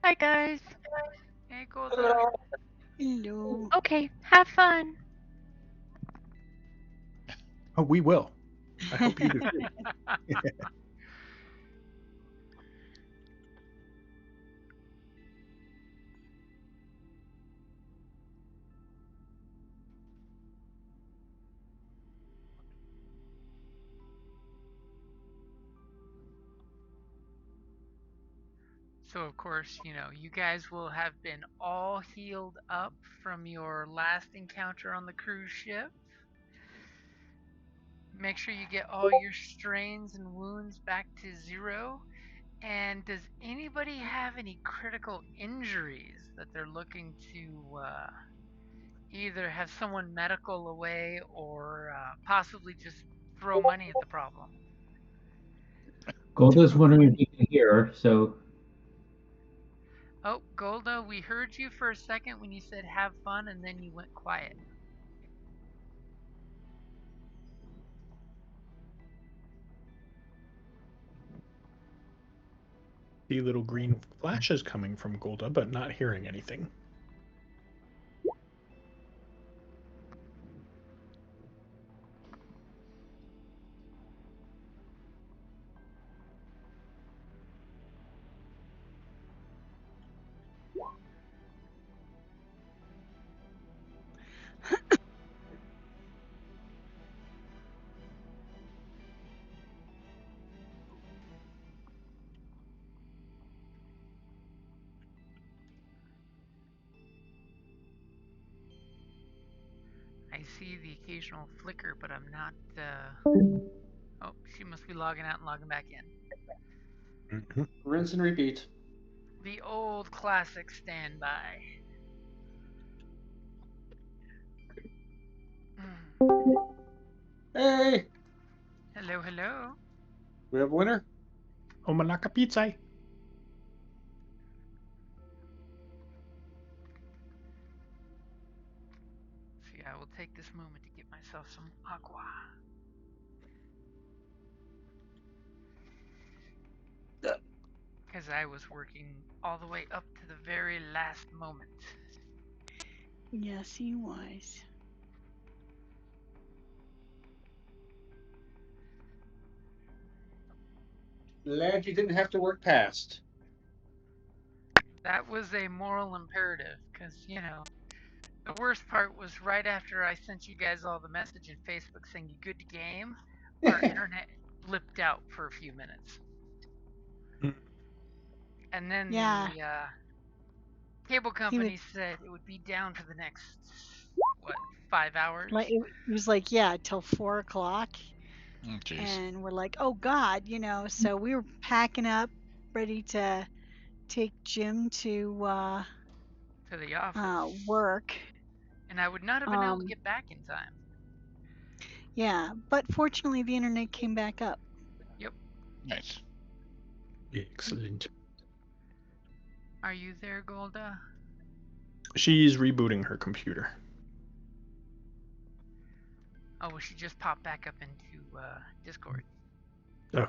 Hi, guys. Hey, Golda. Hello. Okay, have fun. Oh, we will. I hope you do. So, of course, you guys will have been all healed up from your last encounter on the cruise ship. Make sure you get all your strains and wounds back to 0. And does anybody have any critical injuries that they're looking to either have someone medical away or possibly just throw money at the problem? Golda's wondering if you can hear her, so Oh, Golda, we heard you for a second when you said have fun and then you went quiet. See little green flashes coming from Golda, but not hearing anything. I see the occasional flicker, but I'm not. Oh, she must be logging out and logging back in. Mm-hmm. Rinse and repeat. The old classic standby. Hey, Hello, hello. we have a winner. Omalaka pizza. See, I will take this moment to get myself some agua. Because I was working all the way up to the very last moment. Yes, he was. Glad you didn't have to work past. That was a moral imperative, because, the worst part was right after I sent you guys all the message in Facebook saying you good to game, our internet blipped out for a few minutes. And then Yeah. the cable company said it would be down for the next, 5 hours? Like it was like, yeah, till 4 o'clock. Jeez. And we're like, oh God, so we were packing up, ready to take Jim to the office. work. And I would not have been able to get back in time. Yeah, but fortunately the internet came back up. Yep. Nice. Excellent. Are you there, Golda? She's rebooting her computer. Oh, well, she just popped back up into Discord. Oh.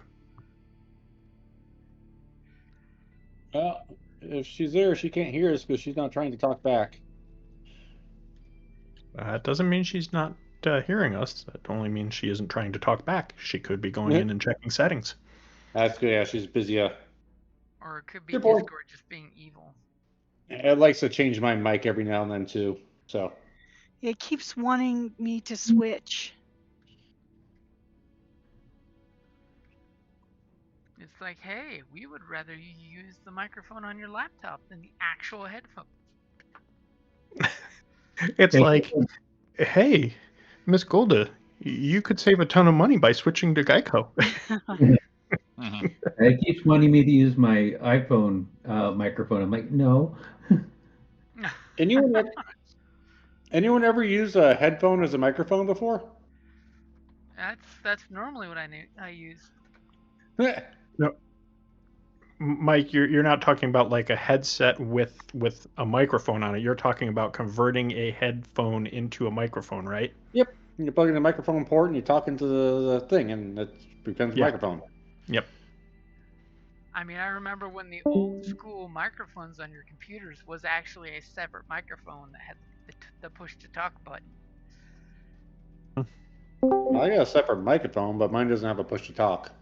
Well, if she's there, she can't hear us because she's not trying to talk back. That doesn't mean she's not hearing us. That only means she isn't trying to talk back. She could be going in and checking settings. That's good. Yeah, she's busy. Or it could be Discord just being evil. It likes to change my mic every now and then too. So it keeps wanting me to switch. It's like, hey, we would rather you use the microphone on your laptop than the actual headphones. It's like, hey, Miss Golda, you could save a ton of money by switching to Geico. It keeps wanting me to use my iPhone microphone. I'm like, no. Anyone ever use a headphone as a microphone before? That's normally what I use. No, Mike, you're not talking about like a headset with a microphone on it. You're talking about converting a headphone into a microphone, right? Yep. You plug in a microphone port and you talk into the thing, and it becomes a microphone. Yep. I mean, I remember when the old school microphones on your computers was actually a separate microphone that had the push to talk button. I got a separate microphone, but mine doesn't have a push to talk.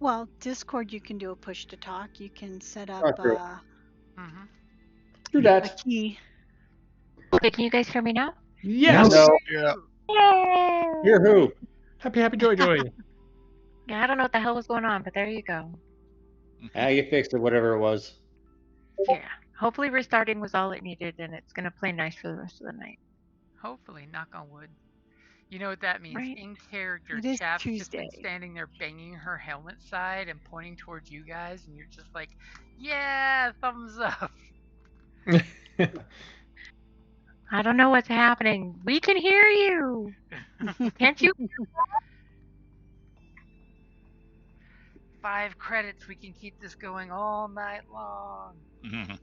Well, Discord, you can do a push to talk. You can set up True. Mm-hmm. Do a that. key. Okay, can you guys hear me now? Yes. No. Yeah. Yay! Hear who? Happy joy. Yeah, I don't know what the hell was going on, but there you go. Ah, you fixed it, whatever it was. Yeah. Hopefully restarting was all it needed, and it's gonna play nice for the rest of the night. Hopefully, knock on wood. You know what that means? Right. In character, It is Chaff's just been Tuesday. standing there banging her helmet side and pointing towards you guys, and you're just like, yeah, thumbs up. I don't know what's happening. We can hear you. Can't you? 5 credits, we can keep this going all night long. Mhm.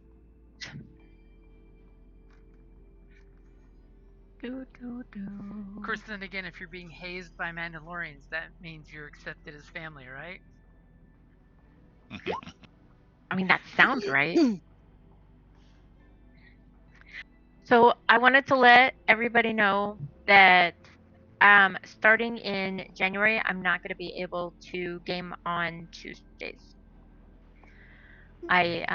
Do, do, do. Of course, then again, if you're being hazed by Mandalorians, that means you're accepted as family, right? I mean, that sounds right. So I wanted to let everybody know that starting in January, I'm not going to be able to game on Tuesdays. I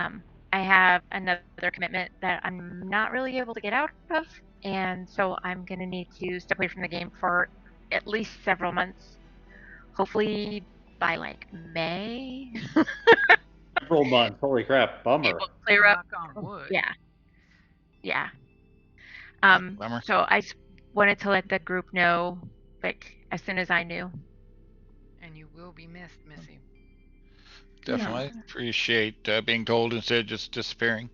have another commitment that I'm not really able to get out of, and so I'm going to need to step away from the game for at least several months. Hopefully by like May. Several months. Holy crap. Bummer. It will clear up. Knock on wood. Yeah. Yeah. Bummer. So I wanted to let the group know, like, as soon as I knew. And you will be missed, Missy. Definitely appreciate being told instead of just disappearing.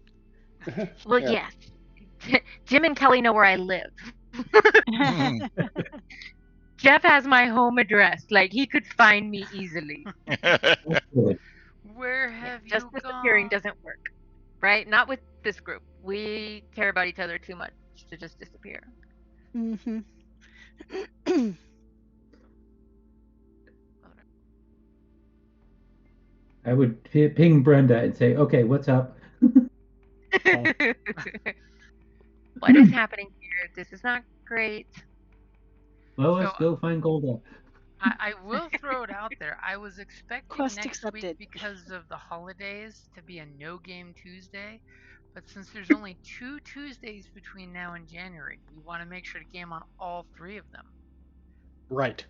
Well, Yeah. yes. Jim and Kelly know where I live. Mhm. Jeff has my home address. Like, he could find me easily. Really. Where have Just you disappearing gone? doesn't work. Right? Not with this group. We care about each other too much to just disappear. Mm-hmm. I would ping Brenda and say, "Okay, what's up?" What is happening here? This is not great. Lois, So- go find Golda. I will throw it out there. I was expecting Quest next accepted. week because of the holidays to be a no game Tuesday, but since there's only 2 Tuesdays between now and January, we want to make sure to game on all 3 of them. Right.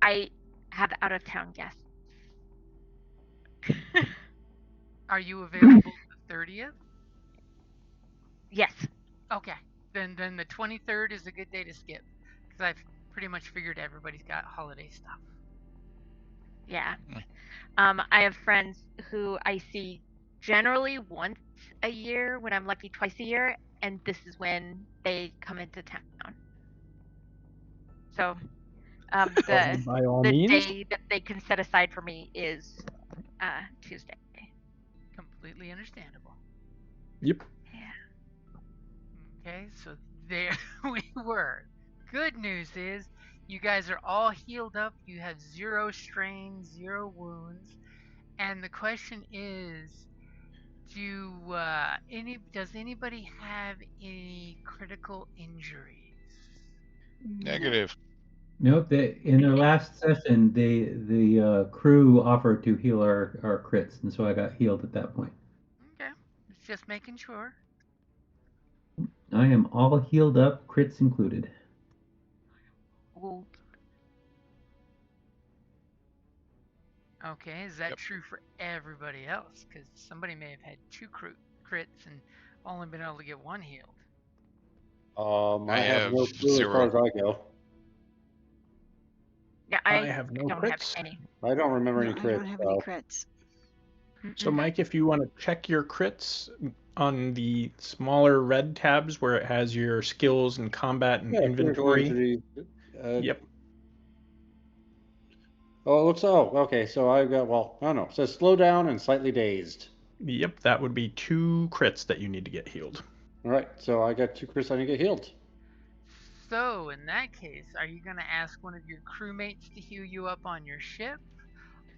I have out of town guests. Are you available the 30th? Yes. Okay. Then the 23rd is a good day to skip because I've pretty much figured everybody's got holiday stuff. Yeah. Mm. I have friends who I see generally once a year, when I'm lucky twice a year, and this is when they come into town. So the By all the means. day that they can set aside for me is Tuesday. Completely understandable. Yep. Okay, so there we were. Good news is you guys are all healed up. You have 0 strains, 0 wounds. And the question is, does anybody have any critical injuries? Negative. Nope. In their last session, the crew offered to heal our crits, and so I got healed at that point. Okay, just making sure. I am all healed up, crits included. Ooh. Okay, is that Yep. true for everybody else? Because somebody may have had 2 crits and only been able to get 1 healed. I have no have clue as far 0. as I go. Yeah, I have no don't crits. have any. I don't remember No, any I crits. don't have any crits. So, Mike, if you want to check your crits on the smaller red tabs where it has your skills and combat and inventory. Yep. Oh, it looks. Oh, okay. So I've got. Well, I don't know. It says slow down and slightly dazed. Yep, that would be 2 crits that you need to get healed. All right. So I got 2 crits. I need to get healed. So, in that case, are you going to ask one of your crewmates to heal you up on your ship?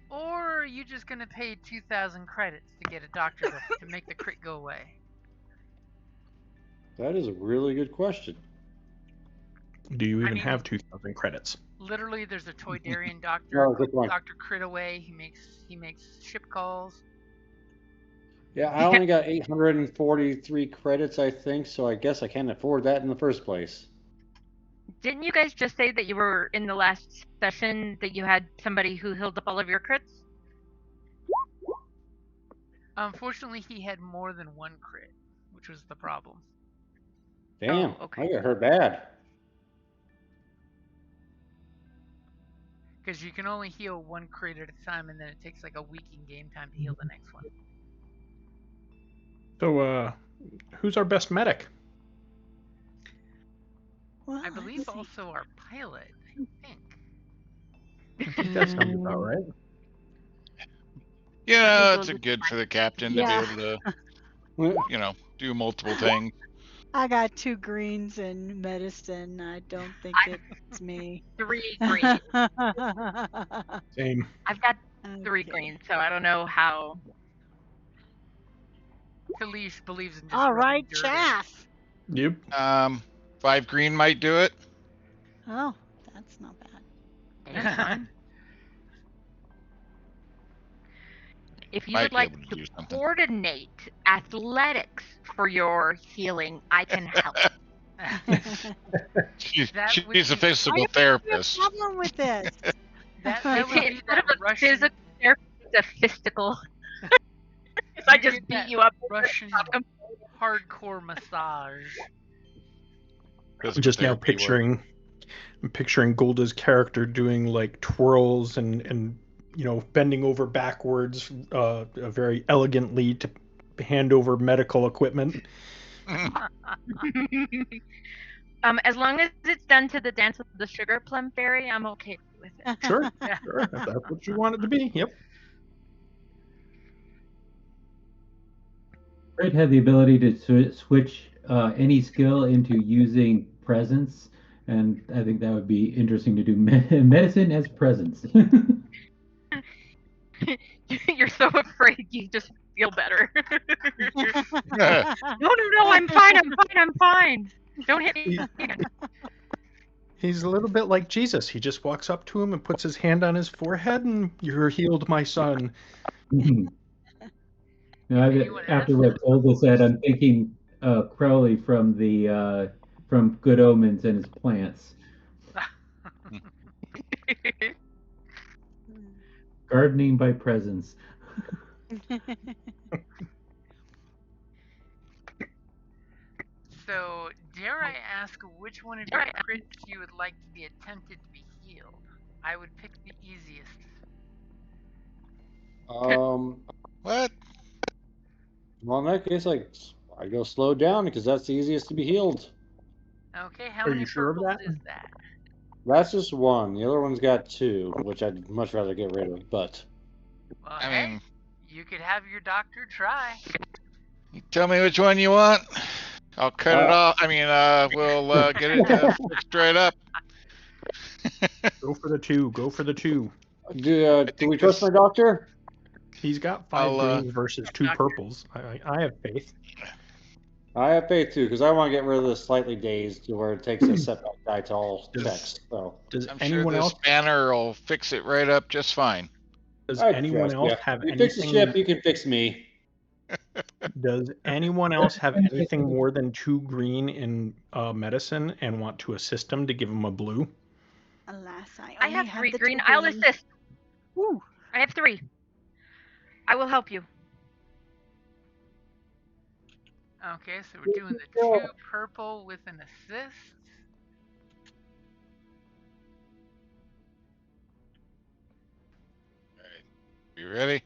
Or are you just going to pay 2,000 credits to get a doctor to make the crit go away? That is a really good question. Do you I even mean- have 2,000 credits? Literally, there's a Toydarian doctor. No, good point. Doctor Crit away. He makes ship calls. Yeah, I only got 843 credits, I think, so I guess I can't afford that in the first place. Didn't you guys just say that you were in the last session that you had somebody who healed up all of your crits? Unfortunately, he had more than one crit, which was the problem. Damn, Oh, okay. I got hurt bad. Because you can only heal one crit at a time, and then it takes like a week in game time to heal the next one. So, who's our best medic? Well, I believe let's see. also our pilot, I think. I think that sounds about right. Yeah, think it's we'll good just- for the captain Yeah. to be able to, do multiple things. I got 2 greens in medicine. I don't think it's me. 3 green. Same. I've got 3 Okay. green, so I don't know how. Kalish believes in just All rubbing right, dirt in. chaff. Yep. 5 green might do it. Oh, that's not bad. That's fine. If you Might would be like able to to do something. coordinate athletics for your healing, I can help. That would She's a be- physical I have therapist. no problem with this. That would be Instead that of a Russian, physical therapy, it's a fistical. If I You just get beat that you up. Russian hardcore massage. Physical Just now therapy work. picturing Golda's character doing like twirls and bending over backwards very elegantly to hand over medical equipment. As long as it's done to the dance of the sugar plum fairy, I'm okay with it. Sure, sure. If that's what you want it to be. Yep. Crit had the ability to switch any skill into using presence, and I think that would be interesting to do medicine as presence. You're so afraid you just feel better. No, I'm fine. Don't hit me again. He's a little bit like Jesus. He just walks up to him and puts his hand on his forehead, and you're healed, my son. After what Olga said, I'm thinking Crowley from Good Omens and his plants. Gardening by presence. So, dare I ask which one of your crits you would like to be attempted to be healed? I would pick the easiest. What? Well, in that case, I go slow down because that's the easiest to be healed. Okay, how Are many you sure of purples that? is that? That's just one. The other one's got 2, which I'd much rather get rid of. But Well, I hey, mean, you could have your doctor try. you tell me which one you want. I'll cut it off. I mean, we'll get it fixed right up. Go for the 2. Go for the 2. do we trust my doctor? He's got 5 greens versus 2 purples. I have faith. I have faith too, because I want to get rid of the slightly dazed, where it takes a setback die to all checks. So Does I'm sure anyone this else? banner will fix it right up just fine. Does I anyone trust else ya. have You fix the anything? ship, you can fix me. Does anyone else have anything more than 2 green in medicine and want to assist him to give him a blue? Alas, I only have had 3 the green. 2 I'll green. assist. Woo. I have 3. I will help you. Okay, so we're doing the 2 purple with an assist. You ready?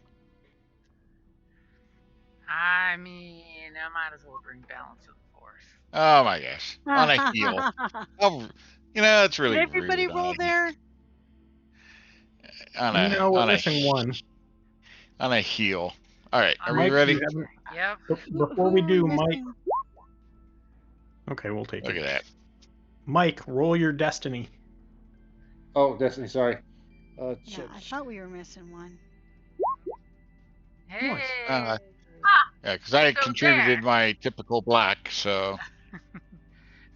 I mean, I might as well bring balance of the force. Oh my gosh. On a heal. Oh, it's really Did everybody rude. roll there? No, we're missing one. On a heal. All right, are we Mike, ready? you haven't- Yep. Before we Who do, are Mike. missing? Okay, we'll take Look it. at that. Mike, roll your destiny. Oh, Destiny, sorry. Yeah, I thought we were missing one. Nice. Hey. Yeah, because I So contributed there. my typical black, so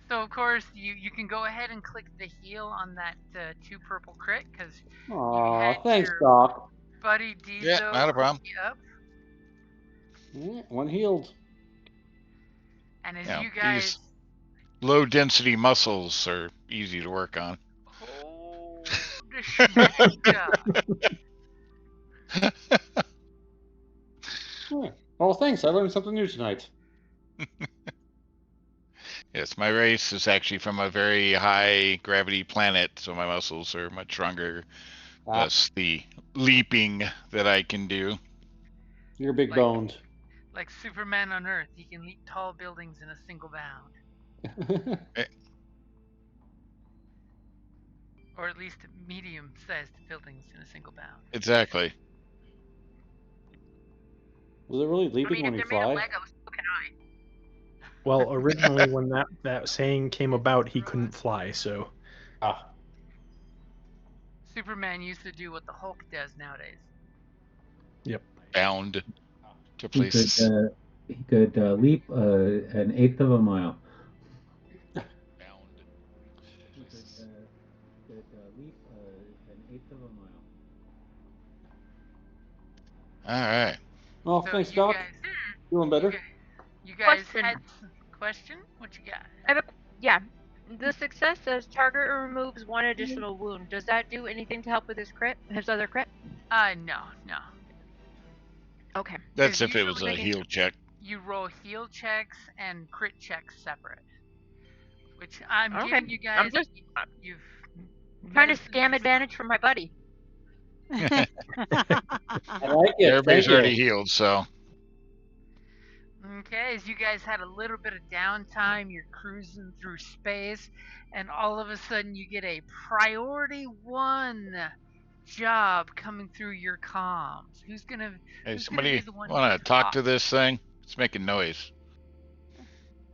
So of course you can go ahead and click the heal on that 2 purple crit because you Aw, had thanks, your Doc. buddy yeah, Diesel not a problem. hook you up, Yeah, one healed. and as Yeah, you these guys, low density muscles are easy to work on. oh, the schmecka. Yeah. Well, thanks. I learned something new tonight. Yes, my race is actually from a very high gravity planet, so my muscles are much stronger. Ah, Thus, the leaping that I can do. you're big Like boned. like Superman on Earth, he can leap tall buildings in a single bound, or at least medium-sized buildings in a single bound. Exactly. Was it really I leaping mean, when if you they're made of fly? Lego, so can I. Well, originally when that saying came about, he couldn't fly, so Ah, Superman used to do what the Hulk does nowadays. yep. Bound to He could places. leap an eighth of a mile. Bound. He could leap an eighth of a mile. All right. well, So thanks, you Doc. guys, Feeling you better? guys, you guys Question. had question? What you got? Yeah. The success says target removes 1 additional wound. Does that do anything to help with his other crit? No. Okay. That's Because if it was a usually heal check. you roll heal checks and crit checks separate. Which I'm Okay. giving you I'm guys. just You've trying to medicine scam is- advantage from my buddy. I like it. Everybody's Thank already you. healed, so Okay, as you guys had a little bit of downtime, you're cruising through space, and all of a sudden you get a priority 1 job coming through your comms. Who's gonna hey, be somebody the one want to talk talk? to this thing? It's making noise.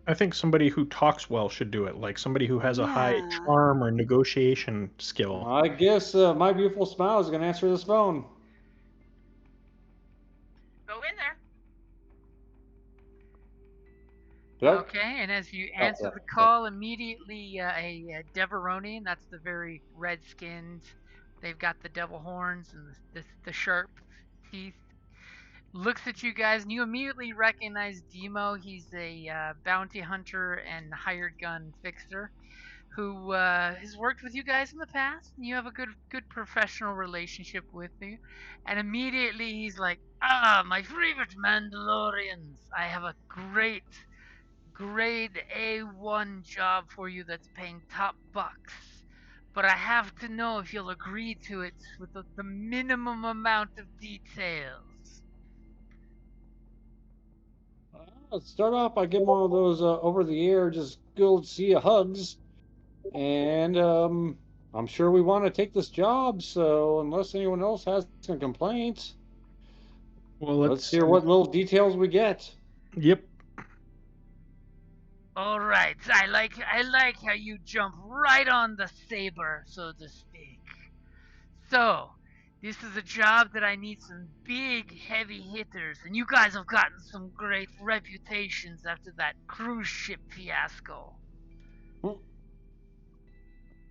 I think somebody who talks well should do it, like somebody who has a high Yeah. charm or negotiation skill. I guess my beautiful smile is going to answer this phone. Go in there. Hello? Okay, and as you Oh, answer yeah. the call, immediately a Deveronian, that's the very red-skinned, they've got the devil horns and the sharp teeth, looks at you guys, and you immediately recognize Demo. He's a bounty hunter and hired gun fixer who has worked with you guys in the past, and you have a good professional relationship with you. And immediately he's like, my favorite Mandalorians, I have a great grade A1 job for you that's paying top bucks. But I have to know if you'll agree to it with the minimum amount of details. Let's start off by giving one of those over the air, just good see you hugs. And I'm sure we want to take this job, so unless anyone else has some complaints, Well, let's hear what little details we get. Yep. All right, I like how you jump right on the saber, so to speak. So, this is a job that I need some big, heavy hitters, and you guys have gotten some great reputations after that cruise ship fiasco. Hmm.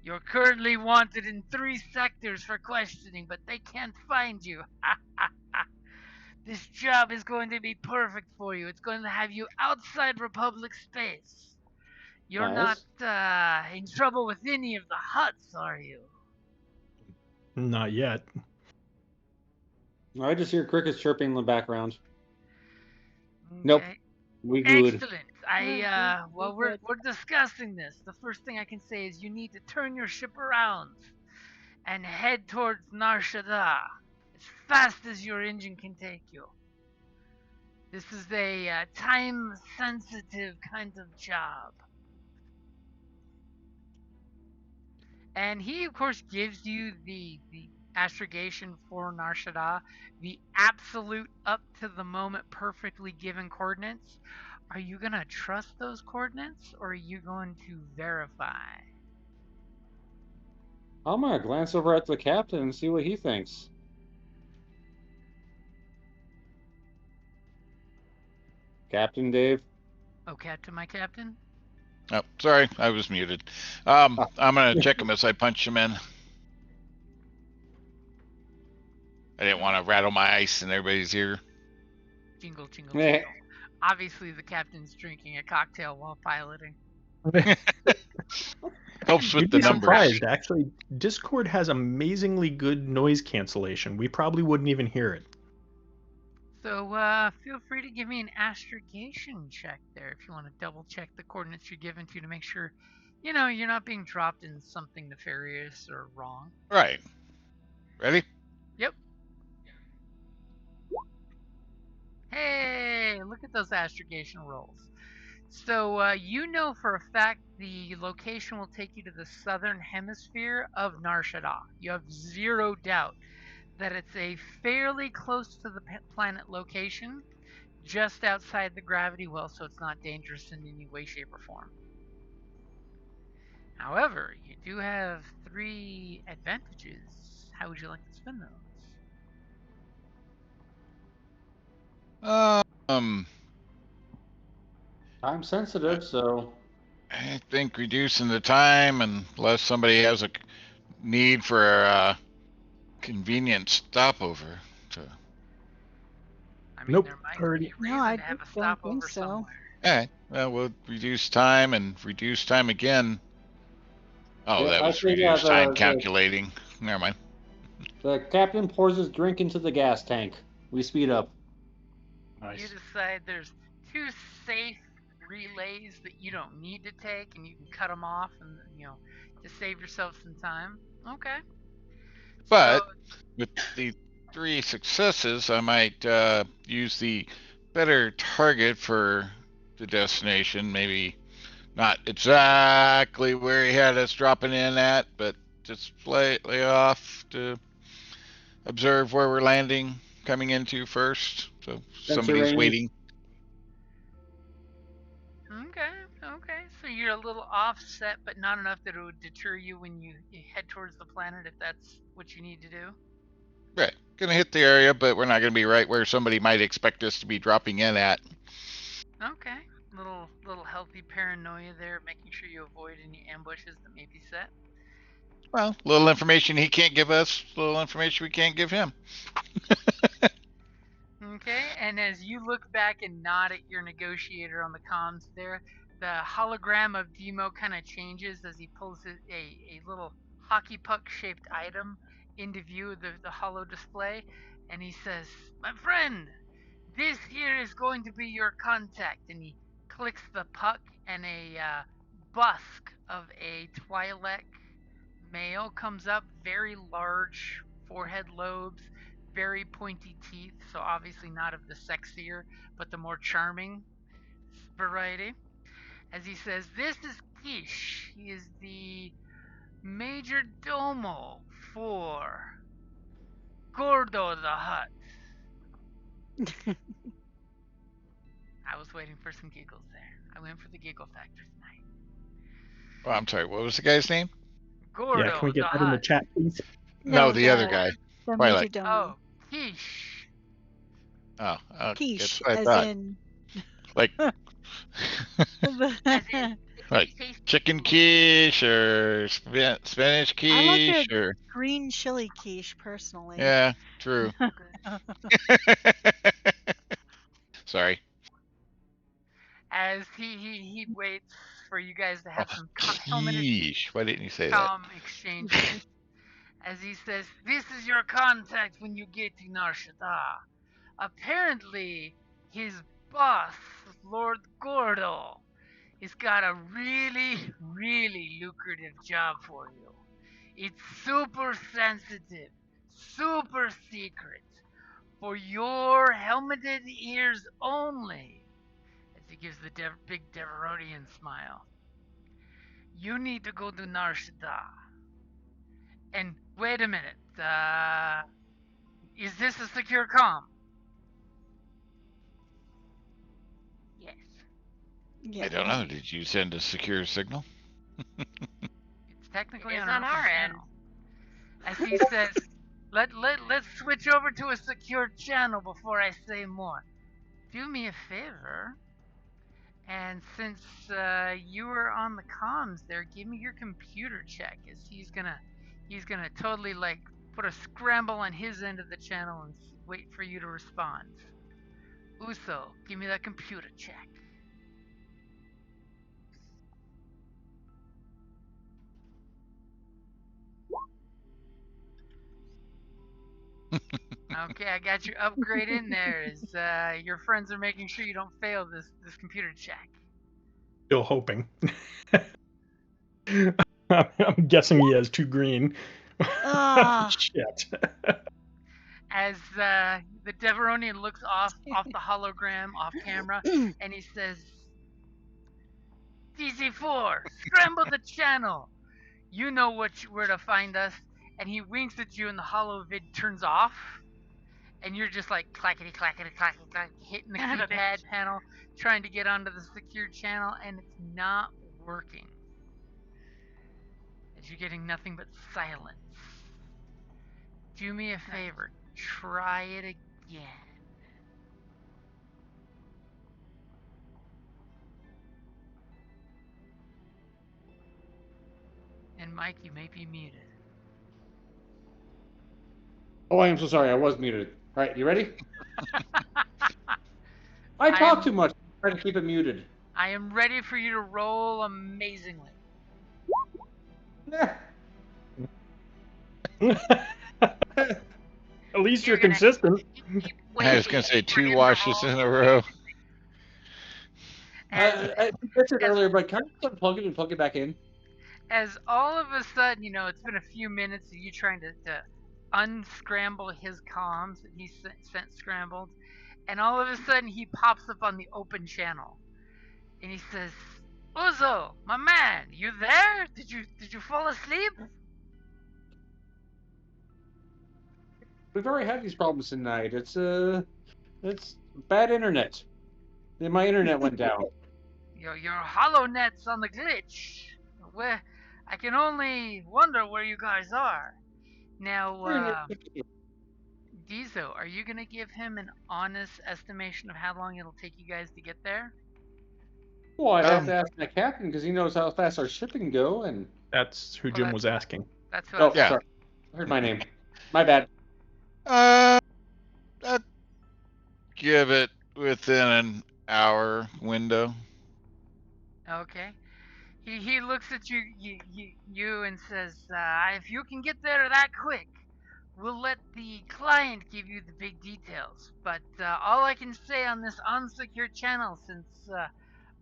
You're currently wanted in 3 sectors for questioning, but they can't find you. This job is going to be perfect for you. It's going to have you outside Republic space. You're Nice. not in trouble with any of the huts, are you? Not yet. I just hear crickets chirping in the background. Okay. Nope. We good. Excellent. We're We're good. discussing this. The first thing I can say is you need to turn your ship around and head towards Nar Shaddaa as fast as your engine can take you. This is a time-sensitive kind of job. And he, of course, gives you the astrogation for Nar Shaddaa, the absolute up-to-the-moment perfectly given coordinates. Are you going to trust those coordinates, or are you going to verify? I'm gonna glance over at the captain and see what he thinks. Captain Dave. Oh, Captain, my Captain. Oh, sorry, I was muted. I'm gonna check him as I punch him in. I didn't want to rattle my ice in everybody's ear. Jingle, jingle, jingle. Obviously, the captain's drinking a cocktail while piloting. Helps with You'd the be numbers. surprised. Actually, Discord has amazingly good noise cancellation. We probably wouldn't even hear it. So feel free to give me an astrogation check there if you want to double check the coordinates you're given to make sure, you're not being dropped in something nefarious or wrong. Right. Ready? Yep. Hey, look at those astrogation rolls. So you know for a fact the location will take you to the southern hemisphere of Nar Shaddaa. You have zero doubt that it's a fairly close to the planet location, just outside the gravity well, so it's not dangerous in any way, shape, or form. However, you do have 3 advantages. How would you like to spend those? I'm sensitive, so I think reducing the time unless somebody has a need for a convenient stopover. I mean, Nope, there might already- be reason No, I to have a don't think stopover so. somewhere. All right. Well, we'll reduce time and reduce time again. Oh, Yeah, that I was think, reduced time the calculating. Never mind. captain pours his drink into the gas tank. We speed up. You Nice. decide there's 2 safe relays that you don't need to take, and you can cut them off, and to save yourself some time. Okay. But So, with the 3 successes, I might use the better target for the destination. Maybe not exactly where he had us dropping in at, but just slightly off to observe where we're landing, coming into first. So somebody's range. waiting. okay. So you're a little offset, but not enough that it would deter you when you head towards the planet, if that's what you need to do. Right. Gonna hit the area, but we're not gonna be right where somebody might expect us to be dropping in at. Okay. Little healthy paranoia there, making sure you avoid any ambushes that may be set. Well, little information he can't give us, little information we can't give him. Okay, and as you look back and nod at your negotiator on the comms there, the hologram of Demo kind of changes as he pulls a little hockey puck shaped item into view of the holo display, and he says, "My friend, this here is going to be your contact." And he clicks the puck, and a busk of a Twi'lek male comes up, very large forehead lobes, very pointy teeth, so obviously not of the sexier, but the more charming variety. As he says, "This is Kesh. He is the major domo for Gordo the Hutt." I was waiting for some giggles there. I went for the giggle factor tonight. Oh, I'm sorry. What was the guy's name? Gordo Yeah, can we get the that in the Hutt. chat, please? No, the other guy. The Twilight. major domo. Oh, Kesh. Oh, Quiche, that's what I as thought. in. Like, As in, like chicken quiche or spinach I like quiche a or green chili quiche personally. yeah, true. Sorry. As he waits for you guys to Oh, have some helmeted quiche. Why didn't you say that? calm exchanges. As he says, "This is your contact when you get to Nar Shaddaa. Apparently, his boss, Lord Gordo, has got a really, really lucrative job for you. It's super sensitive, super secret, for your helmeted ears only." As he gives the big Deverodian smile. "You need to go to Nar Shaddaa. And wait a minute, is this a secure comm?" Yes. Yeah. I don't know. Did you send a secure signal? It's technically It is on on our our end. channel. As he says, let's switch over to a secure channel before I say more. do me a favor, and since you were on the comms there, give me your computer check, as he's gonna totally like put a scramble on his end of the channel and wait for you to respond. Uso, give me that computer check. Okay, I got your upgrade in there. As your friends are making sure you don't fail this computer check. Still hoping. I'm guessing he has 2 green. Ah. Shit. As the Deveronian looks off the hologram, off camera, and he says, DC4, scramble the channel. You know where to find us. And he winks at you, and the holo vid turns off. And you're just like clackety, clackety, clackety, clackety, hitting the keypad panel, trying to get onto the secure channel, and it's not working. As you're getting nothing but silence. Do me a favor, try it again. And Mike, you may be muted. Oh, I am so sorry. I was muted. All right, you ready? I talk too much. Try to keep it muted. I am ready for you to roll amazingly. At least you're consistent. I was going to say 2 washes in a row. I mentioned earlier, but can I unplug it and plug it back in? As all of a sudden, it's been a few minutes of you trying to unscramble his comms that he sent scrambled, and all of a sudden he pops up on the open channel, and he says, "Uzo, my man, you there? Did you fall asleep?" We've already had these problems tonight. It's bad internet. Then my internet went down. Your HoloNet's on the glitch. Where I can only wonder where you guys are. Now, Dizo, are you gonna give him an honest estimation of how long it'll take you guys to get there? Well, I'd have to ask my captain because he knows how fast our shipping go, and That's who Jim was asking. That's what. Yeah. Sorry. I heard my name. My bad. I'd give it within an hour window. Okay. He looks at you and says, "If you can get there that quick, we'll let the client give you the big details. But all I can say on this unsecure channel, since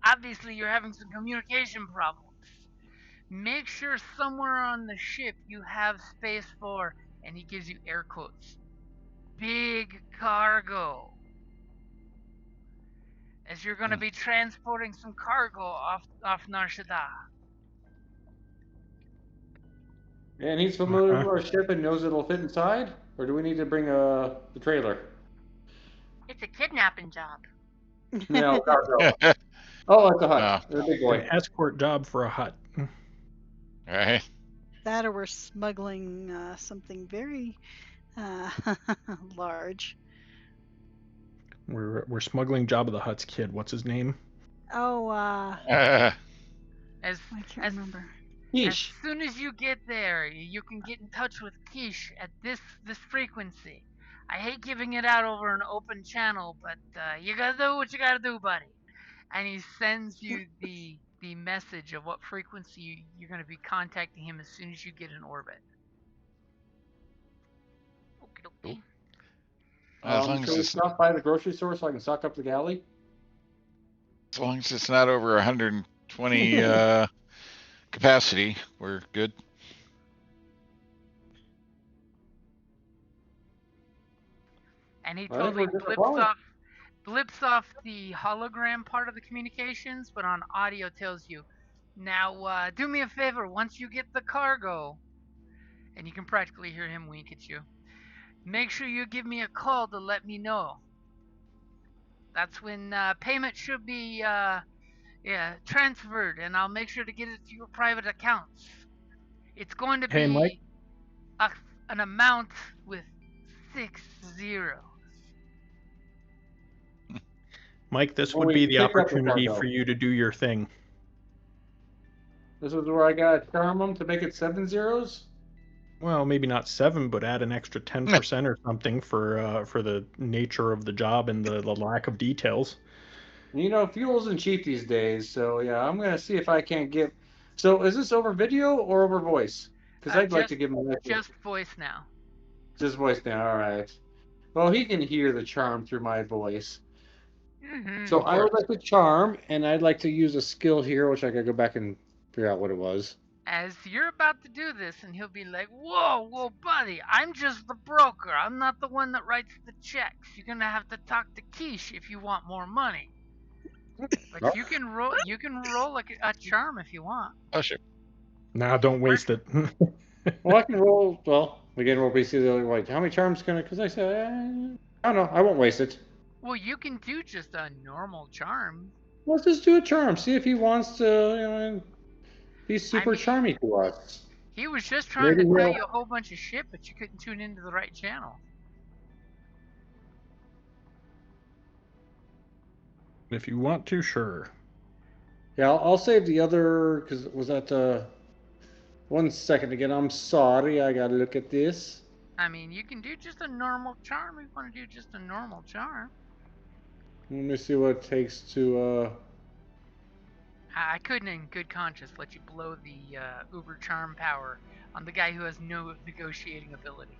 obviously you're having some communication problems, make sure somewhere on the ship you have space for," and he gives you air quotes, "big cargo." As you're going to be transporting some cargo off Nar Shaddaa. And he's familiar with our ship and knows it'll fit inside? Or do we need to bring the trailer? It's a kidnapping job. No, cargo. Oh, it's a hut. No. It's a big boy. An escort job for a hut. Right? That or we're smuggling something very large. We're smuggling Jabba the Hutt's kid. What's his name? Oh, As I can't remember. As soon as you get there, you can get in touch with Kesh at this frequency. I hate giving it out over an open channel, but you gotta do what you gotta do, buddy. And he sends you the message of what frequency you're gonna be contacting him as soon as you get in orbit. Okay. As long as so we it's stop by the grocery store so I can stock up the galley? As long as it's not over 120 capacity, we're good. And he totally blips off the hologram part of the communications, but on audio tells you, "Now, do me a favor, once you get the cargo," and you can practically hear him wink at you, "make sure you give me a call to let me know. That's when payment should be transferred, and I'll make sure to get it to your private accounts. It's going to be Mike? an amount with 6 zeros." Mike, this Well, would be we the pick up the opportunity cargo. for you to do your thing. This is where I got to charm them to make it 7 zeros. Well, maybe not 7, but add an extra 10% or something for the nature of the job and the lack of details. You know, fuel isn't cheap these days, so yeah, I'm gonna see if I can't get. So, is this over video or over voice? Because I'd like to give him just voice now. Just voice now. All right. Well, he can hear the charm through my voice. Mm-hmm. So I would like to charm, and I'd like to use a skill here, which I gotta go back and figure out what it was. As you're about to do this, and he'll be like, whoa, buddy, I'm just the broker. I'm not the one that writes the checks. You're gonna have to talk to Kesh if you want more money. But you can roll like a charm if you want. Oh, sure. Nah, don't waste it. Well, I can roll. Well, we can roll basically like how many charms can I? Because I said I don't know. I won't waste it. Well, you can do just a normal charm. Let's just do a charm. See if he wants to, be super charming to us. He was just trying to tell you a whole bunch of shit, but you couldn't tune into the right channel. If you want to, sure. Yeah, I'll save the other, because was that, 1 second again. I'm sorry, I gotta look at this. I mean, you can do just a normal charm if you want to do just a normal charm. Let me see what it takes to, I couldn't in good conscience let you blow the uber charm power on the guy who has no negotiating ability.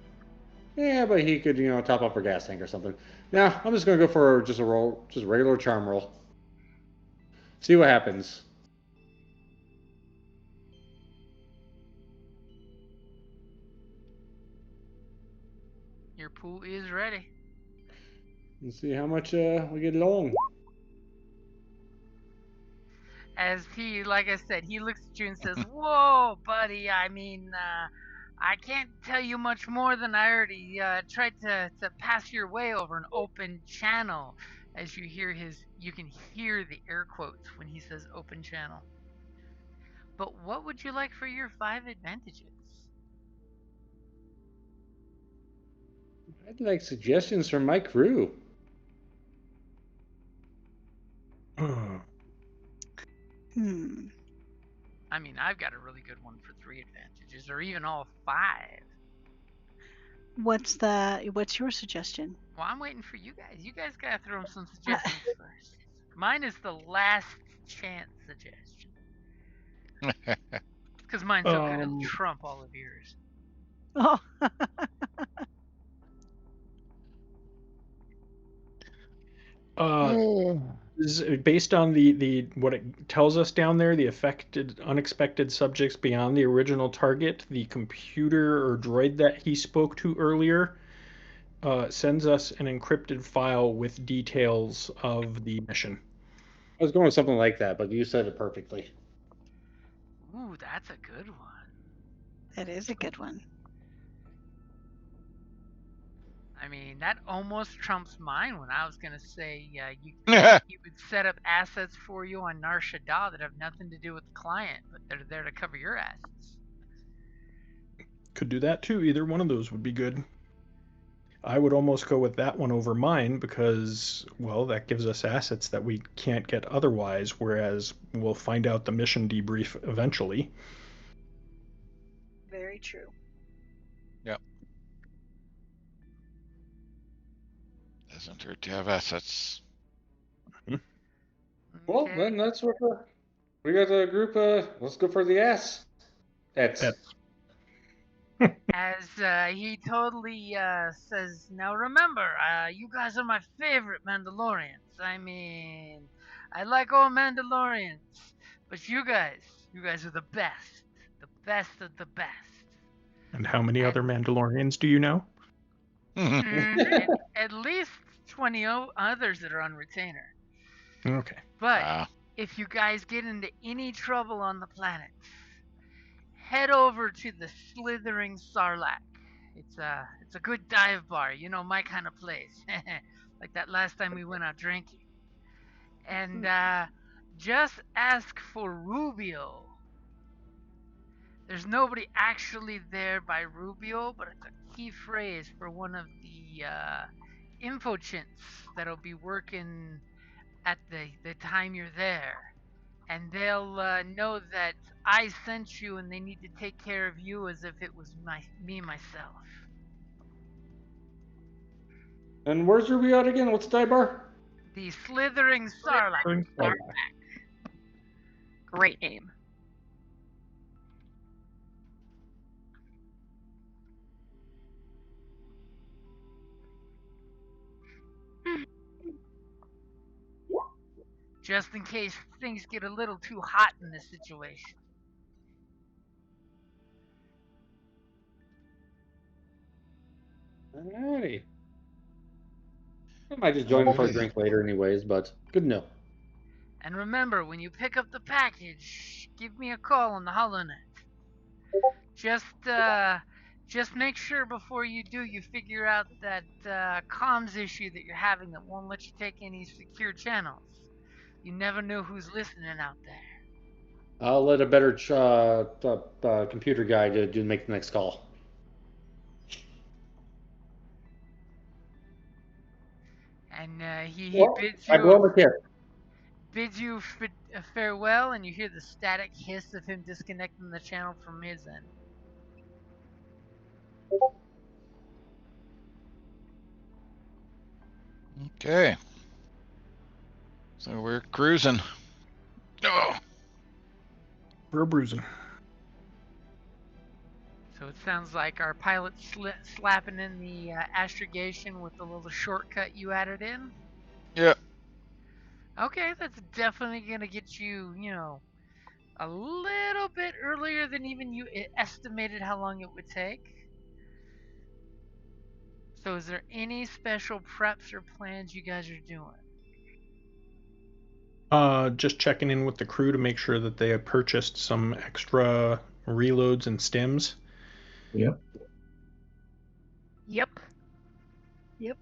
Yeah, but he could, top up our gas tank or something. Now, I'm just gonna go for just a roll, just a regular charm roll. See what happens. Your pool is ready. Let's see how much we get along. As he, like I said, he looks at you and says, whoa, buddy, I mean, I can't tell you much more than I already tried to pass your way over an open channel. As you can hear the air quotes when he says open channel. But what would you like for your 5 advantages? I'd like suggestions from my crew. I mean, I've got a really good one for 3 advantages, or even all 5. What's your suggestion? Well, I'm waiting for you guys. You guys gotta throw them some suggestions first. Mine is the last chance suggestion. Because mine's so good it'll trump all of yours. Oh. Based on the what it tells us down there, the affected unexpected subjects beyond the original target, the computer or droid that he spoke to earlier sends us an encrypted file with details of the mission. I was going with something like that, but you said it perfectly. Ooh, that's a good one. That is a good one. I mean, that almost trumps mine when I was going to say you would set up assets for you on Nar Shaddaa that have nothing to do with the client, but they're there to cover your assets. Could do that too. Either one of those would be good. I would almost go with that one over mine because, well, that gives us assets that we can't get otherwise, whereas we'll find out the mission debrief eventually. Very true. Yep. Doesn't hurt to have assets. Well, then that's what we got a group. Let's go for the ass. That's. As he totally says, now remember, you guys are my favorite Mandalorians. I mean, I like all Mandalorians, but you guys are the best of the best. And how many other Mandalorians do you know? At least 20 others that are on retainer. Okay. But if you guys get into any trouble on the planet, head over to the Slithering Sarlacc. It's a good dive bar, my kind of place. Like that last time we went out drinking. And just ask for Rubio. There's nobody actually there by Rubio, but it's a key phrase for one of the info chints that'll be working at the time you're there. And they'll know that I sent you and they need to take care of you as if it was me myself. And where's Ruby at again? What's the dive bar? The Slithering Sarlacc. Great name. Just in case things get a little too hot in this situation. Alrighty. I might just join for a drink later anyways, but good to know. And remember, when you pick up the package, give me a call on the HoloNet. Just make sure before you do, you figure out that comms issue that you're having that won't let you take any secure channels. You never know who's listening out there. I'll let a better computer guy to make the next call. And he Well, bids I blow you him a tip. farewell, and you hear the static hiss of him disconnecting the channel from his end. Okay. So we're cruising. Oh. We're bruising. So it sounds like our pilot's slapping in the astrogation with the little shortcut you added in. Yeah. Okay, that's definitely gonna get you, a little bit earlier than even you estimated how long it would take. So is there any special preps or plans you guys are doing? Just checking in with the crew to make sure that they have purchased some extra reloads and stims. Yep. Yep. Yep.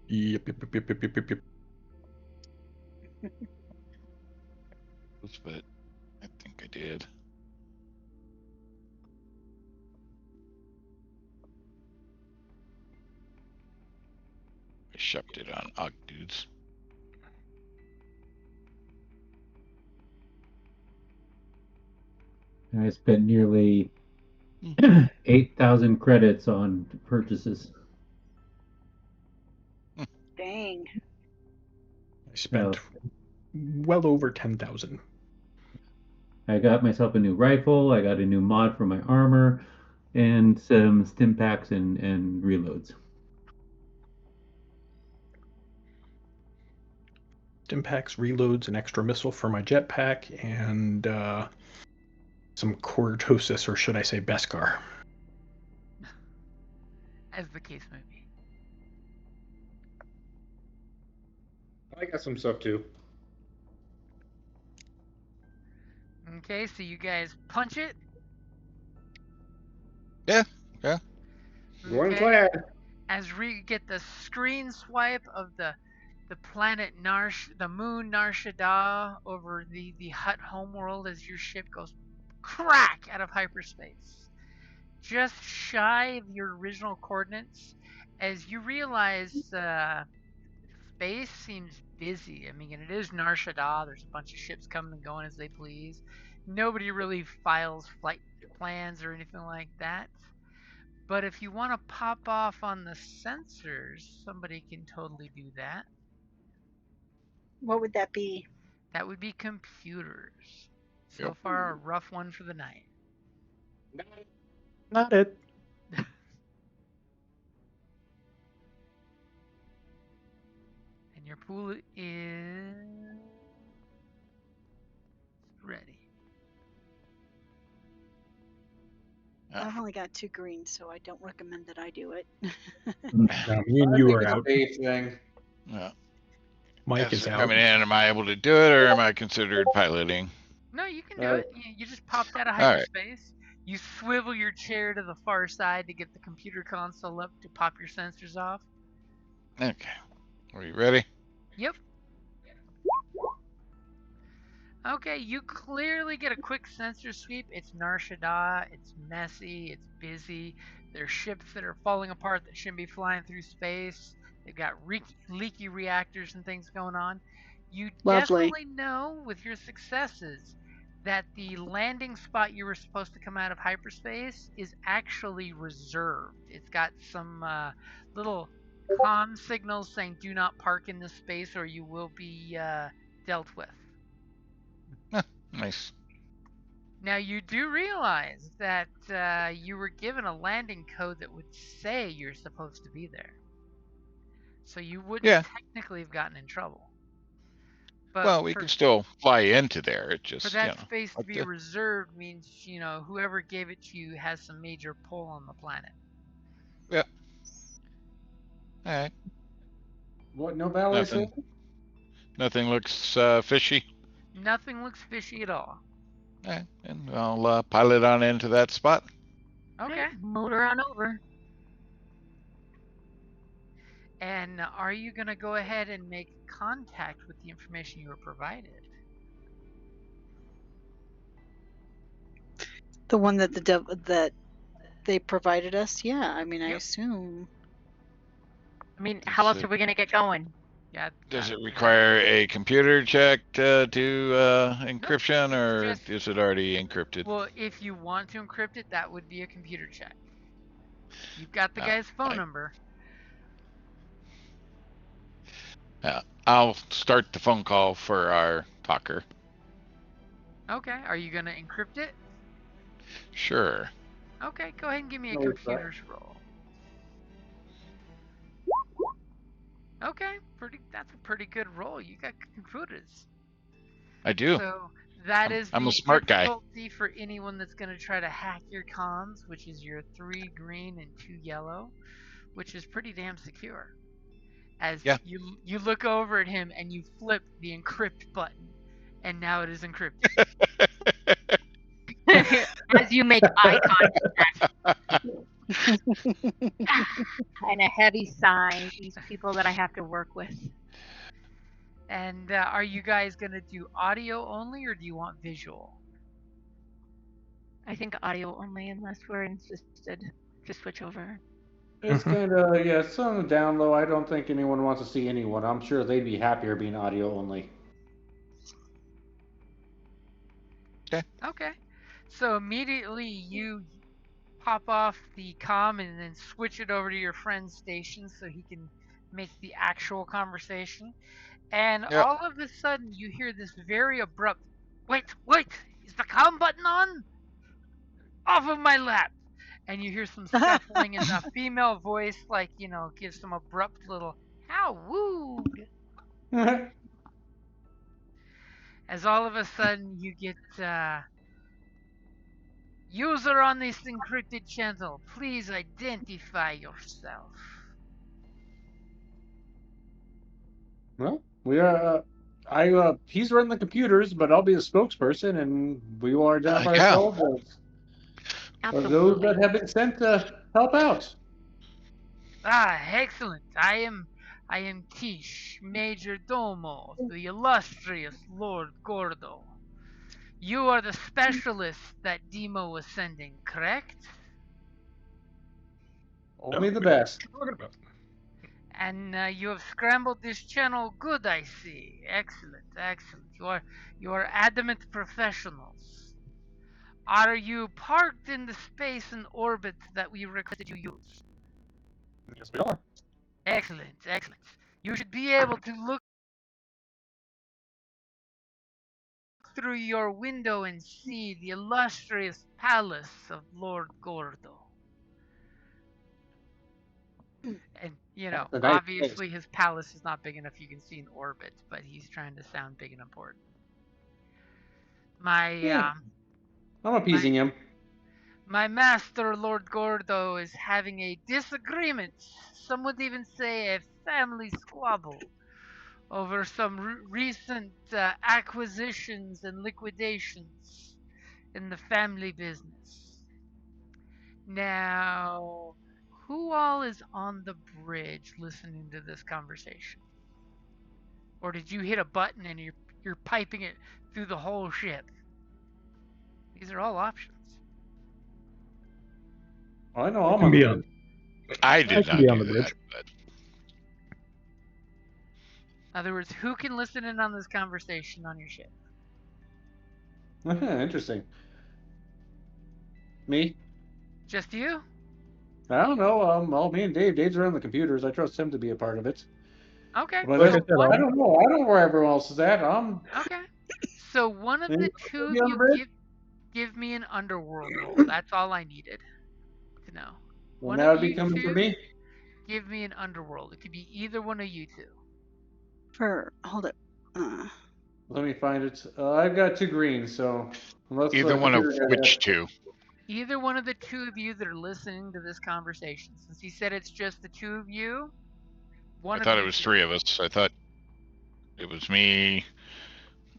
Yep. But I think I did. I shoved it on Ogg dudes. I spent nearly 8,000 credits on purchases. Dang. I spent well over 10,000. I got myself a new rifle. I got a new mod for my armor, and some stim packs and reloads. Stim packs, reloads, an extra missile for my jetpack, and some cortosis, or should I say Beskar. As the case may be. I got some stuff too. Okay, so you guys punch it? Yeah. Going clad. As we get the screen swipe of the planet the moon Nar Shaddaa over the Hutt homeworld as your ship goes crack out of hyperspace. Just shy of your original coordinates, as you realize space seems busy. I mean, it is Nar Shaddaa. There's a bunch of ships coming and going as they please. Nobody really files flight plans or anything like that. But if you want to pop off on the sensors, somebody can totally do that. What would that be? That would be computers. So far, a rough one for the night. Not it. And your pool is ready. I've only got 2 greens, so I don't recommend that I do it. No, me and you are out. Thing. Yeah. Mike As is they're out. coming in, am I able to do it, or am I considered piloting? No, you can do it. You just popped out of All right. hyperspace. You swivel your chair to the far side to get the computer console up to pop your sensors off. Okay. Are you ready? Yep. Okay, you clearly get a quick sensor sweep. It's Nar Shaddaa. It's messy. It's busy. There's ships that are falling apart that shouldn't be flying through space. They've got leaky reactors and things going on. You Lovely. definitely know with your successes that the landing spot you were supposed to come out of hyperspace is actually reserved. It's got some little comm signals saying do not park in this space or you will be dealt with. Nice. Now, you do realize that you were given a landing code that would say you're supposed to be there. So you wouldn't technically have gotten in trouble. But well, we can still fly into there. It just, for that space to be reserved means, whoever gave it to you has some major pull on the planet. Yep. All right. What? No valet Nothing. system? Nothing looks fishy. Nothing looks fishy at all. All right. And I'll pilot on into that spot. Okay. Motor on over. And are you going to go ahead and make contact with the information you were provided? The one that that they provided us? Yeah, I mean, I Yep. assume. I mean, how else are we going to get going? Yeah. Does it require a computer check to do encryption, or is it already encrypted? Well, if you want to encrypt it, that would be a computer check. You've got the guy's phone number. I'll start the phone call for our talker. Okay. Are you going to encrypt it? Sure. Okay, go ahead and give me a computer's roll. Okay, that's a pretty good roll. You got computers. I do. So that is I'm the a smart guy. difficulty for anyone that's going to try to hack your comms, which is your 3 green and 2 yellow, which is pretty damn secure. As you look over at him and you flip the encrypt button, and now it is encrypted. As you make eye contact. And a heavy sigh, these people that I have to work with. And are you guys going to do audio only, or do you want visual? I think audio only, unless we're insisted to switch over. It's kind of, it's on the down low. I don't think anyone wants to see anyone. I'm sure they'd be happier being audio only. Okay. So immediately you pop off the comm and then switch it over to your friend's station so he can make the actual conversation. And all of a sudden you hear this very abrupt, wait, is the comm button on? Off of my lap. And you hear some scuffling and a female voice, gives some abrupt little, how wooed. As all of a sudden you get, user on this encrypted channel, please identify yourself. Well, we are. He's running the computers, but I'll be the spokesperson, and we will identify ourselves as those that have been sent to help out. Excellent. I am Kesh, Major Domo of the illustrious Lord Gordo. You are the specialist that Demo was sending, correct? Only the best. And you have scrambled this channel good, I see. Excellent. You are adamant professionals. Are you parked in the space and orbit that we requested you use? Yes, we are. Excellent. You should be able to look through your window and see the illustrious palace of Lord Gordo. And, obviously his palace is not big enough you can see in orbit, but he's trying to sound big and important. I'm appeasing him. My master, Lord Gordo, is having a disagreement, some would even say a family squabble, over some recent acquisitions and liquidations in the family business. Now, who all is on the bridge listening to this conversation? Or did you hit a button and you're piping it through the whole ship? These are all options. I know I'm on the bridge. I did not be on do the bridge. that. In other words, who can listen in on this conversation on your ship? Interesting. Me? Just you? I don't know. Well, me and Dave. Dave's around the computers. I trust him to be a part of it. Okay. But Like I So said, I don't know. I don't know where everyone else is at. okay. So one of the two of Maybe on you the bridge? give me an underworld roll. That's all I needed to know. And One that of would be you coming for two, me. give me an underworld. It could be either one of you two. Hold it. Let me find it. I've got 2 greens, so unless Either one of computer guy which has- two? Either one of the two of you that are listening to this conversation. Since he said it's just the two of you, one I of thought you it was two. 3 of us. I thought it was me,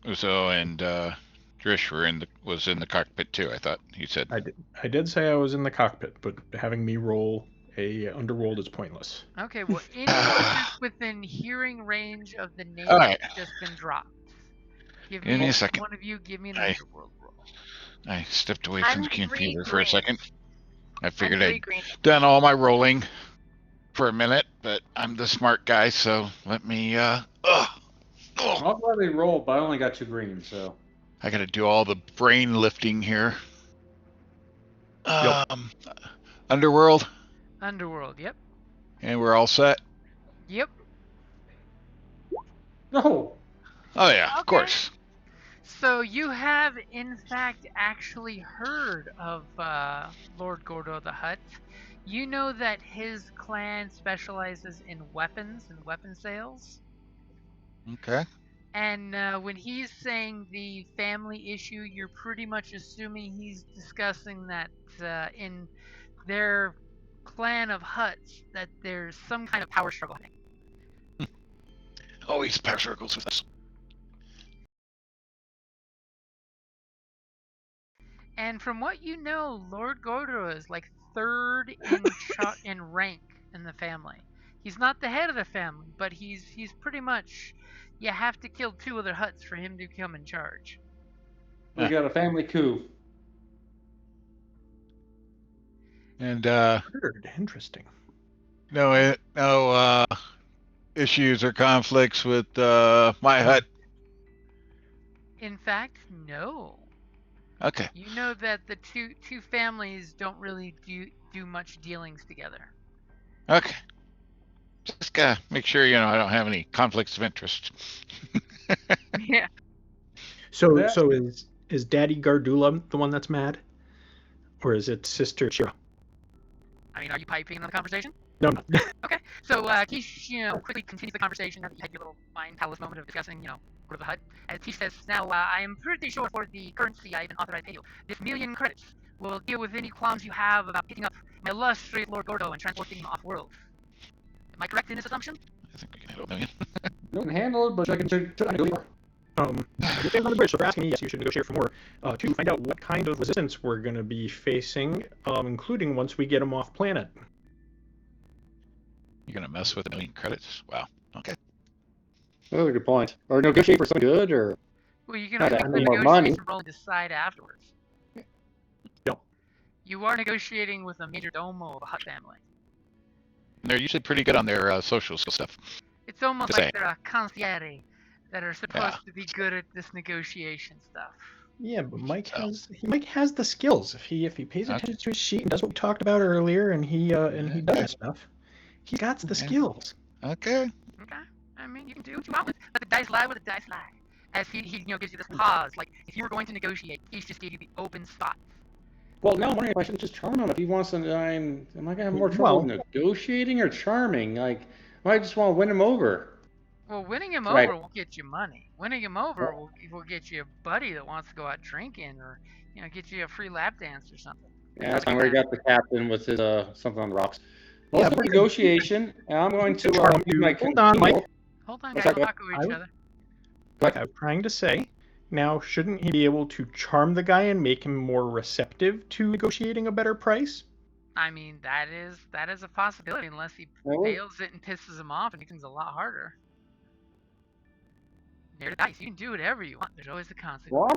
Uso, and Drish was in the cockpit too. I thought he said. I did say I was in the cockpit, but having me roll a underworld is pointless. Okay, well, anyone that's within hearing range of the name Alright. that's just been dropped. Give me a second. One of you give me an I- underworld roll. I stepped away from I'm the 3 computer for a greens. second. I figured I'm 3 I'd green. done all my rolling for a minute, but I'm the smart guy, so let me. I'll gladly roll, but I only got 2 greens, so. I got to do all the brain lifting here. Yep. Underworld, Underworld, yep. and we're all set. Yep. No. Oh yeah, of Okay. course. So you have, in fact, actually heard of Lord Gordo the Hutt. You know that his clan specializes in weapons and weapon sales. Okay. And when he's saying the family issue, you're pretty much assuming he's discussing that in their clan of Hutts, that there's some kind of power struggle happening. Always power circles with us. And from what you know, Lord Gordo is like third in rank in the family. He's not the head of the family, but he's pretty much. You have to kill 2 other Hutts for him to come in charge. We got a family coup. And Interesting. no issues or conflicts with my hut. In fact, no. Okay. You know that the two families don't really do much dealings together. Okay. Just gotta make sure I don't have any conflicts of interest. Yeah. So Yeah. so is Daddy Gardula the one that's mad, or is it Sister Shira? I mean, are you piping in the conversation? No, no. Okay. So Kesh, quickly continues the conversation. Now that you had your little mind palace moment of discussing, go to the hut. As Kesh says, now I am pretty sure for the currency I've been authorized to pay you, this 1,000,000 credits will deal with any qualms you have about picking up my illustrious Lord Gordo and transporting him off-world. Am I correct in this assumption? I think we can handle $1 million. You can handle it, but I can negotiate more. You're staying on the bridge, so for asking me, yes, you should negotiate for more. To find out what kind of resistance we're going to be facing, including once we get them off planet. You're gonna mess with $1 million credits? Wow. Okay. That's a good point. Or negotiate for something good, or Well, you can Not make that the more money. negotiation roll and decide afterwards. Yep. You are negotiating with a major domo of a Hutt family. They're usually pretty good on their social skill stuff. It's almost Just like saying. they're a concierge that are supposed to be good at this negotiation stuff. Yeah, but Mike has the skills. If he pays attention to his sheet and does what we talked about earlier, and he does that stuff, he got the skills. Okay. Okay? I mean, you can do what you want with, but the dice lie where the dice lie. As he gives you this pause, like if you were going to negotiate, he's just gave you the open spot. well, now I'm wondering if I should just charm him if he wants to. Am I gonna have more trouble with negotiating or charming? Like, I just want to win him over. Well, winning him Right. over will get you money. Winning him over will get you a buddy that wants to go out drinking, or get you a free lap dance or something. Yeah, that's fine. We got the captain with his something on the rocks. Well, let's go for negotiation, and I'm going to use my Hold on, Mike. Hold on, What's guys. that? We'll talk over each other. Like I'm trying to say, now shouldn't he be able to charm the guy and make him more receptive to negotiating a better price? I mean, that is a possibility unless he Well, fails it and pisses him off and it becomes a lot harder. They're the dice. You can do whatever you want. There's always a consequence. well,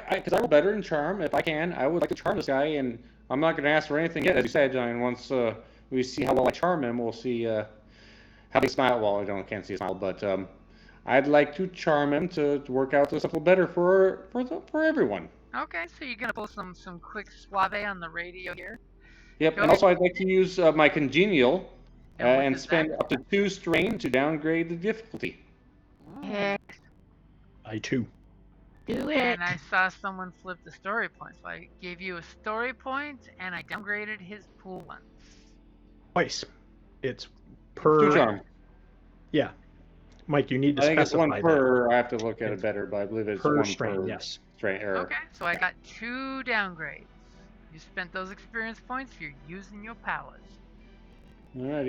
because I roll better in charm. If I can, I would like to charm this guy, and I'm not going to ask for anything yet, as you said, John. Once we see how well I charm him, we'll see how they smile. Well, I can't see a smile, but I'd like to charm him to work out this a little better for everyone. Okay, so you're gonna pull some quick suave on the radio here. Yep, Go and ahead. also I'd like to use my congenial And what and does spend that up to 2 strain to downgrade the difficulty. do? Heck, I too. do it. And I saw someone flip the story point, so I gave you a story point, and I downgraded his pool once. Twice. It's 2 per. charm. Yeah. Mike, you need to I think it's specify 1 that. per. I have to look at it It's better, but I believe it's per 1 strain, per yes. strain. Okay, so I got 2 downgrades. You spent those experience points. You're using your powers. Alright,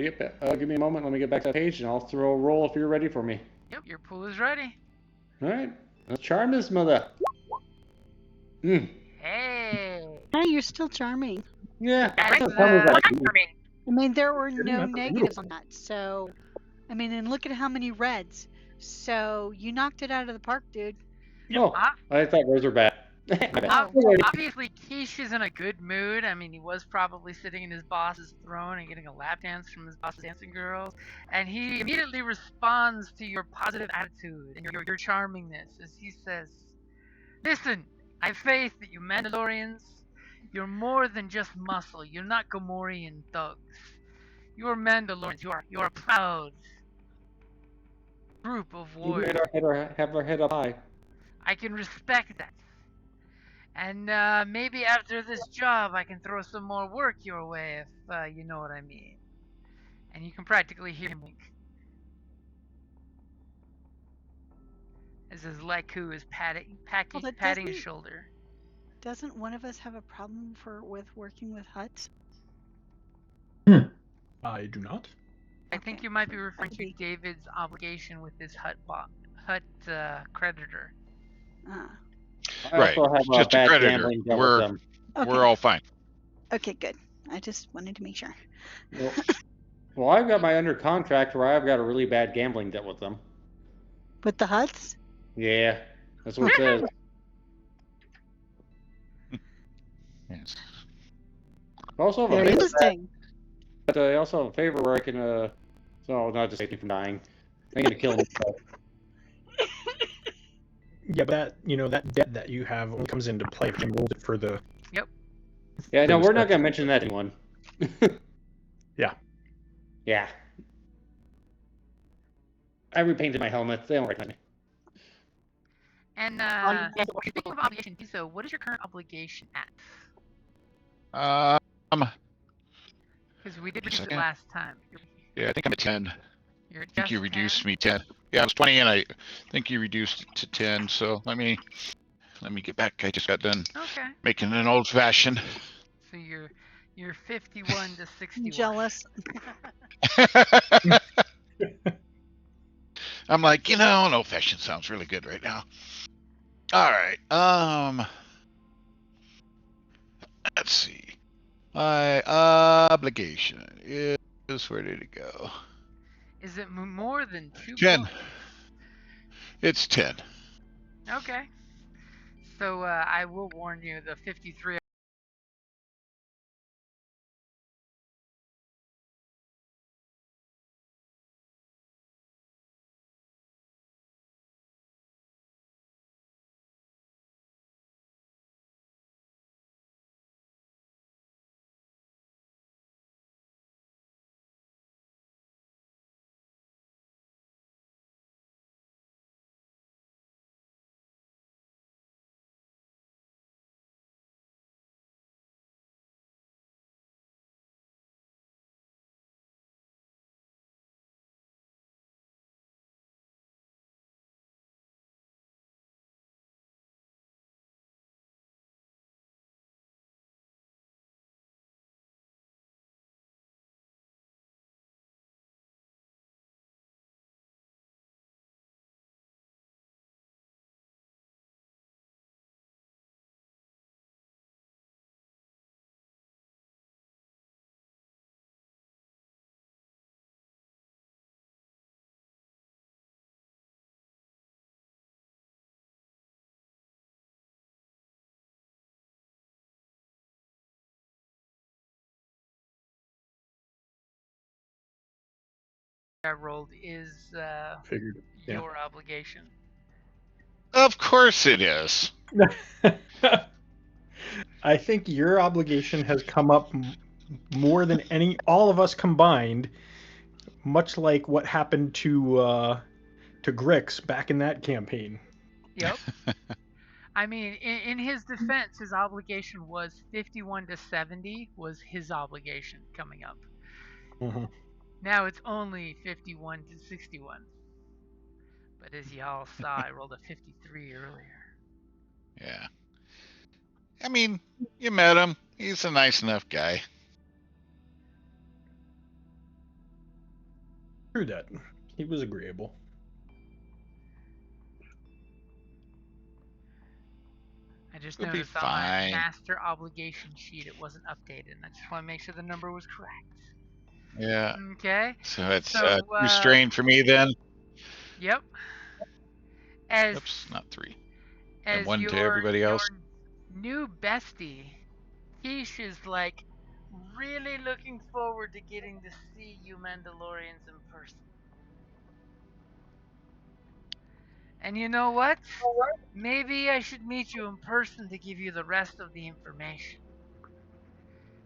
give me a moment. Let me get back to that page, and I'll throw a roll if you're ready for me. Yep, your pool is ready. Alright, let's charm this mother. Hey. Hey, you're still charming. Yeah, That's, that's charming as I can be. Charming. I mean, there were Kidding, no that's negatives on that. So, I mean, and look at how many reds. So you knocked it out of the park, dude. Oh, I thought those were bad. My bad. Oh. Obviously, Kesh is in a good mood. I mean, he was probably sitting in his boss's throne and getting a lap dance from his boss's dancing girls, and he immediately responds to your positive attitude and your charmingness as he says, "Listen, I have faith that you Mandalorians, you're more than just muscle. You're not Gamorrean thugs. You're Mandalorians. You are a proud group of We warriors. have our head up high. I can respect that. And maybe after this job, I can throw some more work your way, if you know what I mean." And you can practically hear him wink as his Leku is patting his shoulder. Doesn't one of us have a problem with working with Huts? I do not. I think you might be referring to David's obligation with his Hut creditor. Right. I also have Just a bad creditor. gambling dealt with them. Okay. We're all fine. Okay, good. I just wanted to make sure. Well, I've got my under contract where I've got a really bad gambling debt with them. With the Huts? Yeah, that's what it says. Yes. I also have a Very favor, interesting. but I also have a favor where I can, so not to save me from dying. I'm gonna kill myself. Yeah, but that debt that you have only comes into play if you rolled it for the. Yep. Yeah, no, the we're not special. gonna mention that to anyone. Yeah. Yeah. I repainted my helmet. They don't recognize me. And speaking of obligation, so what is your current obligation at? Because we did reduce it last time. Yeah, I think I'm at 10. You're I think you just reduced 10? me 10. Yeah, I was 20 and I think you reduced it to 10. So let me get back. I just got done making an old fashioned. So you're 51 to 61. Jealous. I'm like, an old fashioned sounds really good right now. All right. Let's see. My obligation is, where did it go? Is it more than 2 10. points? It's 10. Okay. So I will warn you, the 53 I rolled is Figured. Yeah. your obligation. Of course it is. I think your obligation has come up more than all of us combined, much like what happened to Grix back in that campaign. Yep. I mean, in his defense, his obligation was 51 to 70 was his obligation coming up. Mm-hmm. Now it's only 51 to 61. But as y'all saw, I rolled a 53 earlier. Yeah. I mean, you met him. He's a nice enough guy. True that. He was agreeable. I just It'll be noticed on my fine. master obligation sheet it wasn't updated, and I just want to make sure the number was correct. Yeah. Okay. So it's So, restrained for me then. Yep. As Oops, not 3. as And 1 your, to everybody else. your new bestie, Kesh is like really looking forward to getting to see you Mandalorians in person. And you know what? Maybe I should meet you in person to give you the rest of the information.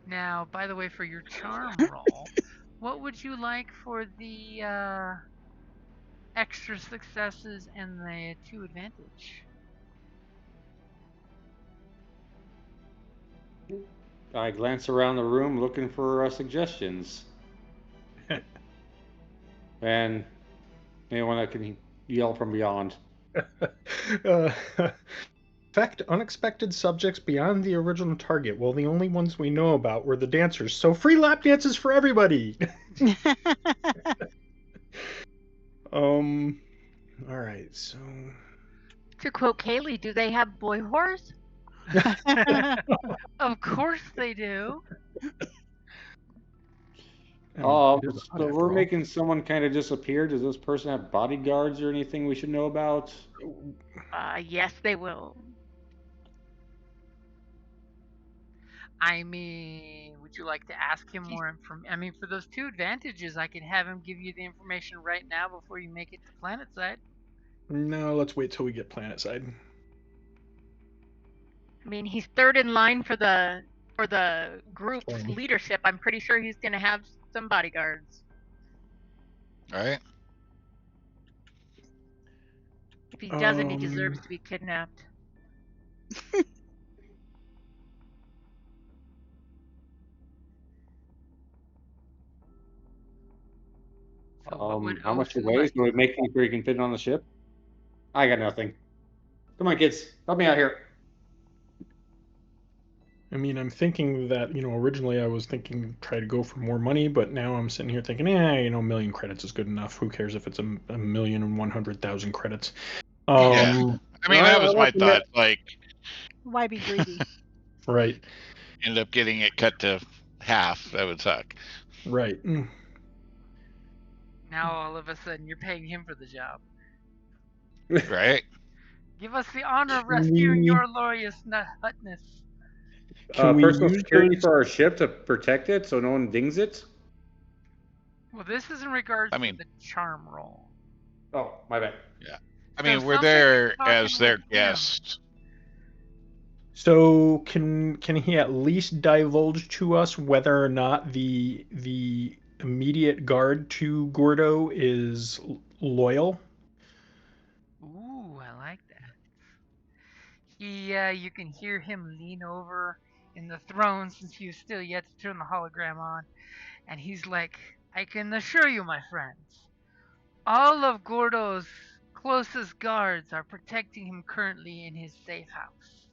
Now, by the way, for your charm roll, what would you like for the extra successes and the 2 advantage? I glance around the room looking for suggestions. And anyone that can yell from beyond. Affect unexpected subjects beyond the original target. Well, the only ones we know about were the dancers, so free lap dances for everybody. All right, so To quote Kaylee, do they have boy whores? Of course they do. So we're making someone kind of disappear. Does this person have bodyguards or anything we should know about? Yes, they will. I mean, would you like to ask him more information? I mean, for those 2 advantages, I can have him give you the information right now before you make it to planetside. No, let's wait till we get planetside. I mean, he's third in line for the group's leadership. I'm pretty sure he's going to have some bodyguards. Right? If he doesn't, he deserves to be kidnapped. So how much it weighs? Will it make me sure you can fit it on the ship? I got nothing. Come on, kids. Help me out here. I mean, I'm thinking that, originally I was thinking try to go for more money, but now I'm sitting here thinking, a million credits is good enough. Who cares if it's a 1,100,000 credits? Yeah. I mean, that was my thought. Like, why be greedy? Right. End up getting it cut to half. That would suck. Right. Now all of a sudden you're paying him for the job. Right? Give us the honor of rescuing your glorious hutness. Personal security for our ship to protect it so no one dings it? Well, this is in regards to the charm roll. Oh, my bad. Yeah. I mean, we're there as their guests. So can he at least divulge to us whether or not the immediate guard to Gordo is loyal? Ooh, I like that. You can hear him lean over in the throne since he was still yet to turn the hologram on, and he's like, I can assure you, my friends, all of Gordo's closest guards are protecting him currently in his safe house.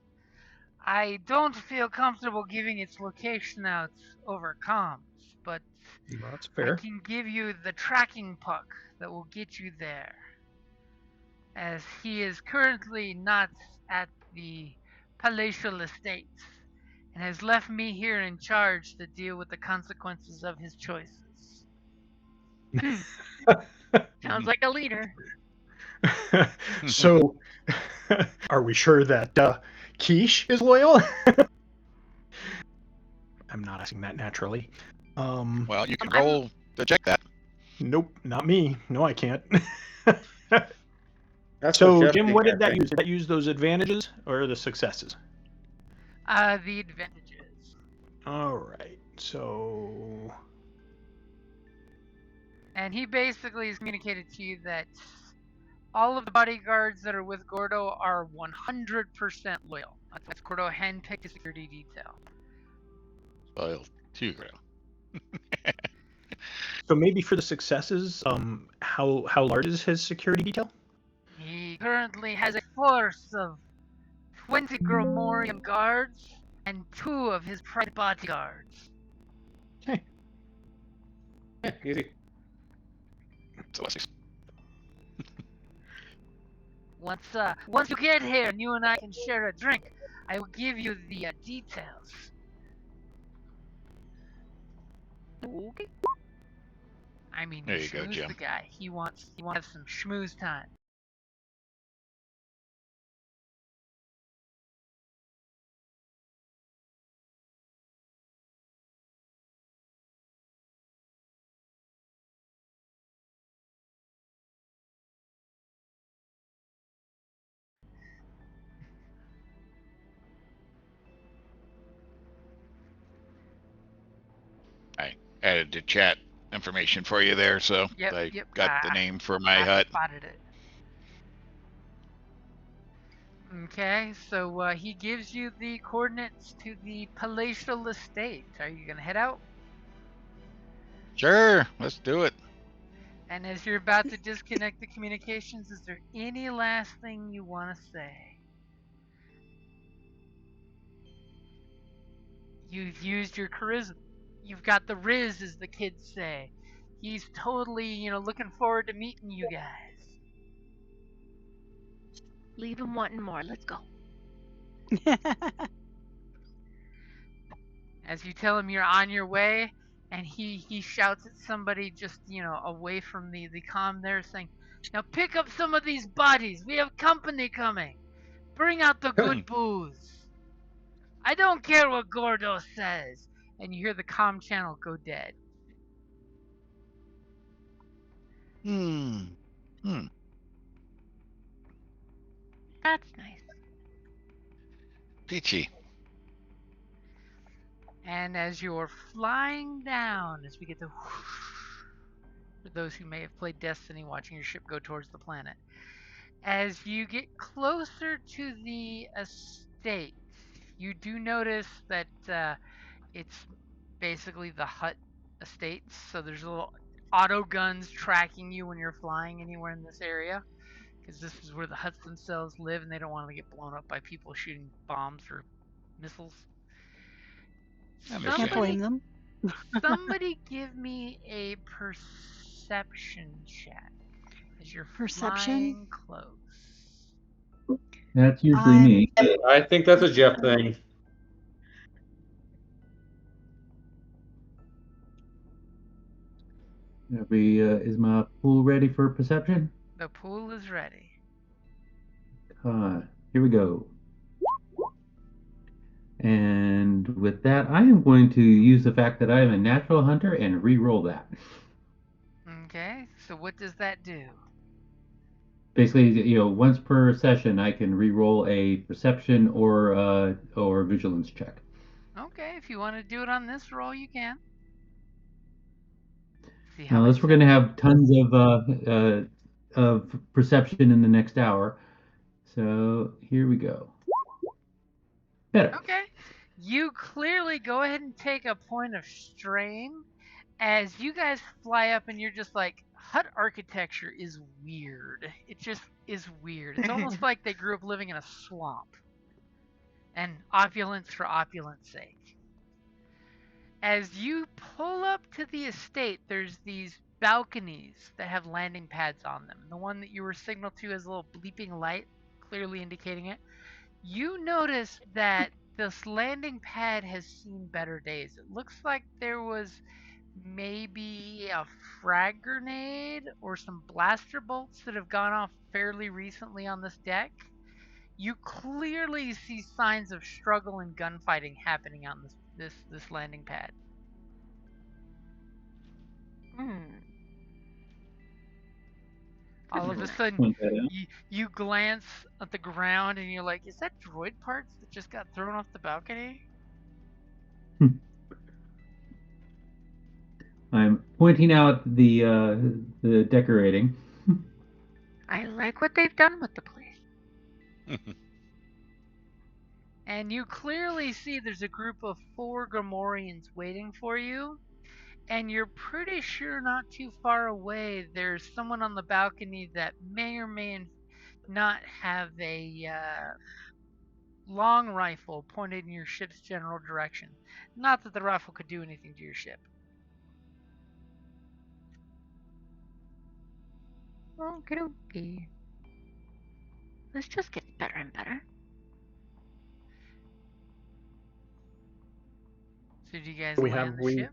I don't feel comfortable giving its location out over comms, but that's fair. I can give you the tracking puck that will get you there, as he is currently not at the palatial estates and has left me here in charge to deal with the consequences of his choices. Sounds like a leader. So, are we sure that Kesh is loyal? I'm not asking that naturally. Well, you can roll to check that. Nope, not me. No, I can't. That's So, what Jeff Jim, can, what I did that think. use? Did that use those advantages or the successes? The advantages. All right. So, And he basically has communicated to you that all of the bodyguards that are with Gordo are 100% loyal. That's Gordo handpicked a security detail. Loyal to Gordo. so maybe for the successes, how large is his security detail? He currently has a force of 20 Gromorian guards and 2 of his private bodyguards. Okay. Yeah, easy. So let's see. Once you get here and you and I can share a drink, I will give you the details. Okay. I mean, There you go, schmooze Jim. the guy. He wants to have some schmooze time. I added to chat information for you there, so Yep, I yep. got the name for my I hut. spotted it. Okay, so he gives you the coordinates to the palatial estate. Are you gonna head out? Sure, let's do it. And as you're about to disconnect the communications, is there any last thing you want to say? You've used your charisma. You've got the riz, as the kids say. He's totally, looking forward to meeting you guys. Leave him wanting more. Let's go. As you tell him you're on your way, and he shouts at somebody just, away from the comm there, saying, "Now pick up some of these bodies. We have company coming. Bring out the good booze. I don't care what Gordo says." And you hear the comm channel go dead. That's nice. Peachy. And as you're flying down, as we get to for those who may have played Destiny watching your ship go towards the planet, as you get closer to the estate, you do notice that it's basically the Hutt estates. So there's little auto guns tracking you when you're flying anywhere in this area, because this is where the Hutts themselves live, and they don't want to get blown up by people shooting bombs or missiles. Can't blame them. Somebody give me a perception check as you're Perception? flying close. That's usually me. I think that's a Jeff thing. Is my pool ready for perception? The pool is ready. Here we go. And with that, I am going to use the fact that I am a natural hunter and re-roll that. Okay, so what does that do? Basically, once per session, I can re-roll a perception or vigilance check. Okay, if you want to do it on this roll, you can. See Now, unless we're going to have tons of perception in the next hour. So here we go. Better. Okay. You clearly go ahead and take a point of strain as you guys fly up and you're just like, Hut architecture is weird. It just is weird. It's almost like they grew up living in a swamp. And opulence for opulence sake. As you pull up to the estate, there's these balconies that have landing pads on them. The one that you were signaled to has a little bleeping light, clearly indicating it. You notice that this landing pad has seen better days. It looks like there was maybe a frag grenade or some blaster bolts that have gone off fairly recently on this deck. You clearly see signs of struggle and gunfighting happening on this landing pad. all of a sudden, Point that out. you glance at the ground and you're like, is that droid parts that just got thrown off the balcony? I'm pointing out the decorating. I like what they've done with the place. And you clearly see there's a group of 4 Gamorreans waiting for you. And you're pretty sure not too far away there's someone on the balcony that may or may not have a long rifle pointed in your ship's general direction. Not that the rifle could do anything to your ship. Okie dokie. This just gets better and better. So do you guys We land have the we. ship?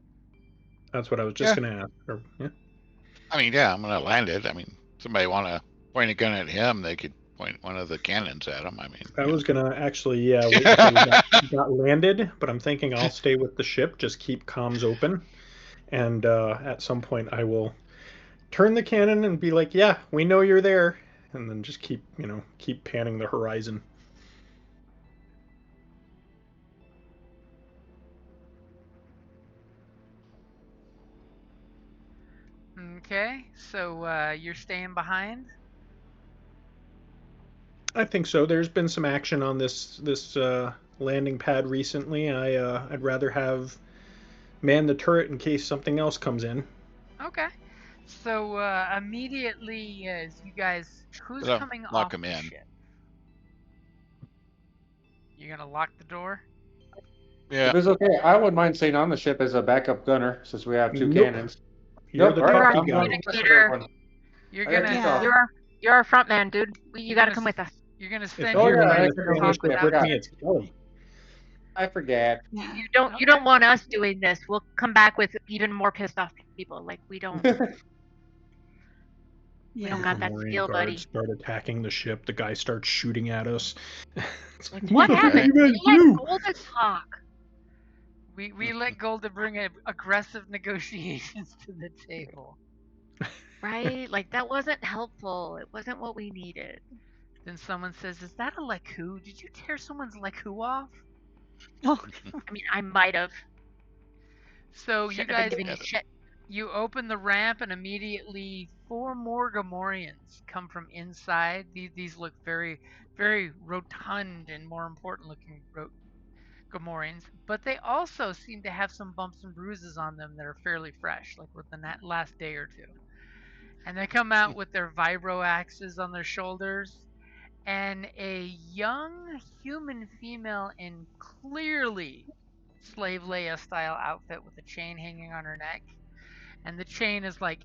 That's what I was just Yeah. gonna ask. Yeah. I mean, yeah, I'm gonna land it. I mean, somebody want to point a gun at him, they could point one of the cannons at him. I mean, I was gonna actually, wait until we got landed, but I'm thinking I'll stay with the ship, just keep comms open, and at some point I will turn the cannon and be like, "Yeah, we know you're there," and then just keep panning the horizon. Okay, so you're staying behind? I think so. There's been some action on this landing pad recently. I'd rather have man the turret in case something else comes in. Okay. So immediately as you guys, who's Lock coming off him the in. ship? You're gonna lock the door? Yeah. If it's okay, I wouldn't mind staying on the ship as a backup gunner since we have 2 Nope. cannons. You're Nope, the all right, talkie I'm guy. going with Communicator. everyone. You're I gotta gonna kick Yeah. off. You're our front man, dude. You gotta come with us. You're gonna If send Oh, your yeah, I men can to go talk with with you. with me, Outcast. it's Kelly. I forget. Yeah. You don't want us doing this. We'll come back with even more pissed off people. Like we don't Yeah. got that Gamorrean skill, buddy. guards start attacking the ship. The guy starts shooting at us. It's like, What happened? did We you let Golden talk. We let Golda bring aggressive negotiations to the table. Right? Like that wasn't helpful. It wasn't what we needed. Then someone says, "Is that a Leku? Did you tear someone's Leku off?" Oh, I mean, I might have. So Shouldn't you have been guys, giving you shit. you open the ramp and immediately 4 more Gamorreans come from inside. These look very, very rotund and more important looking Gamorreans, but they also seem to have some bumps and bruises on them that are fairly fresh, like within that last day or 2. And they come out with their vibro axes on their shoulders, and a young human female in clearly slave Leia style outfit with a chain hanging on her neck. And the chain is like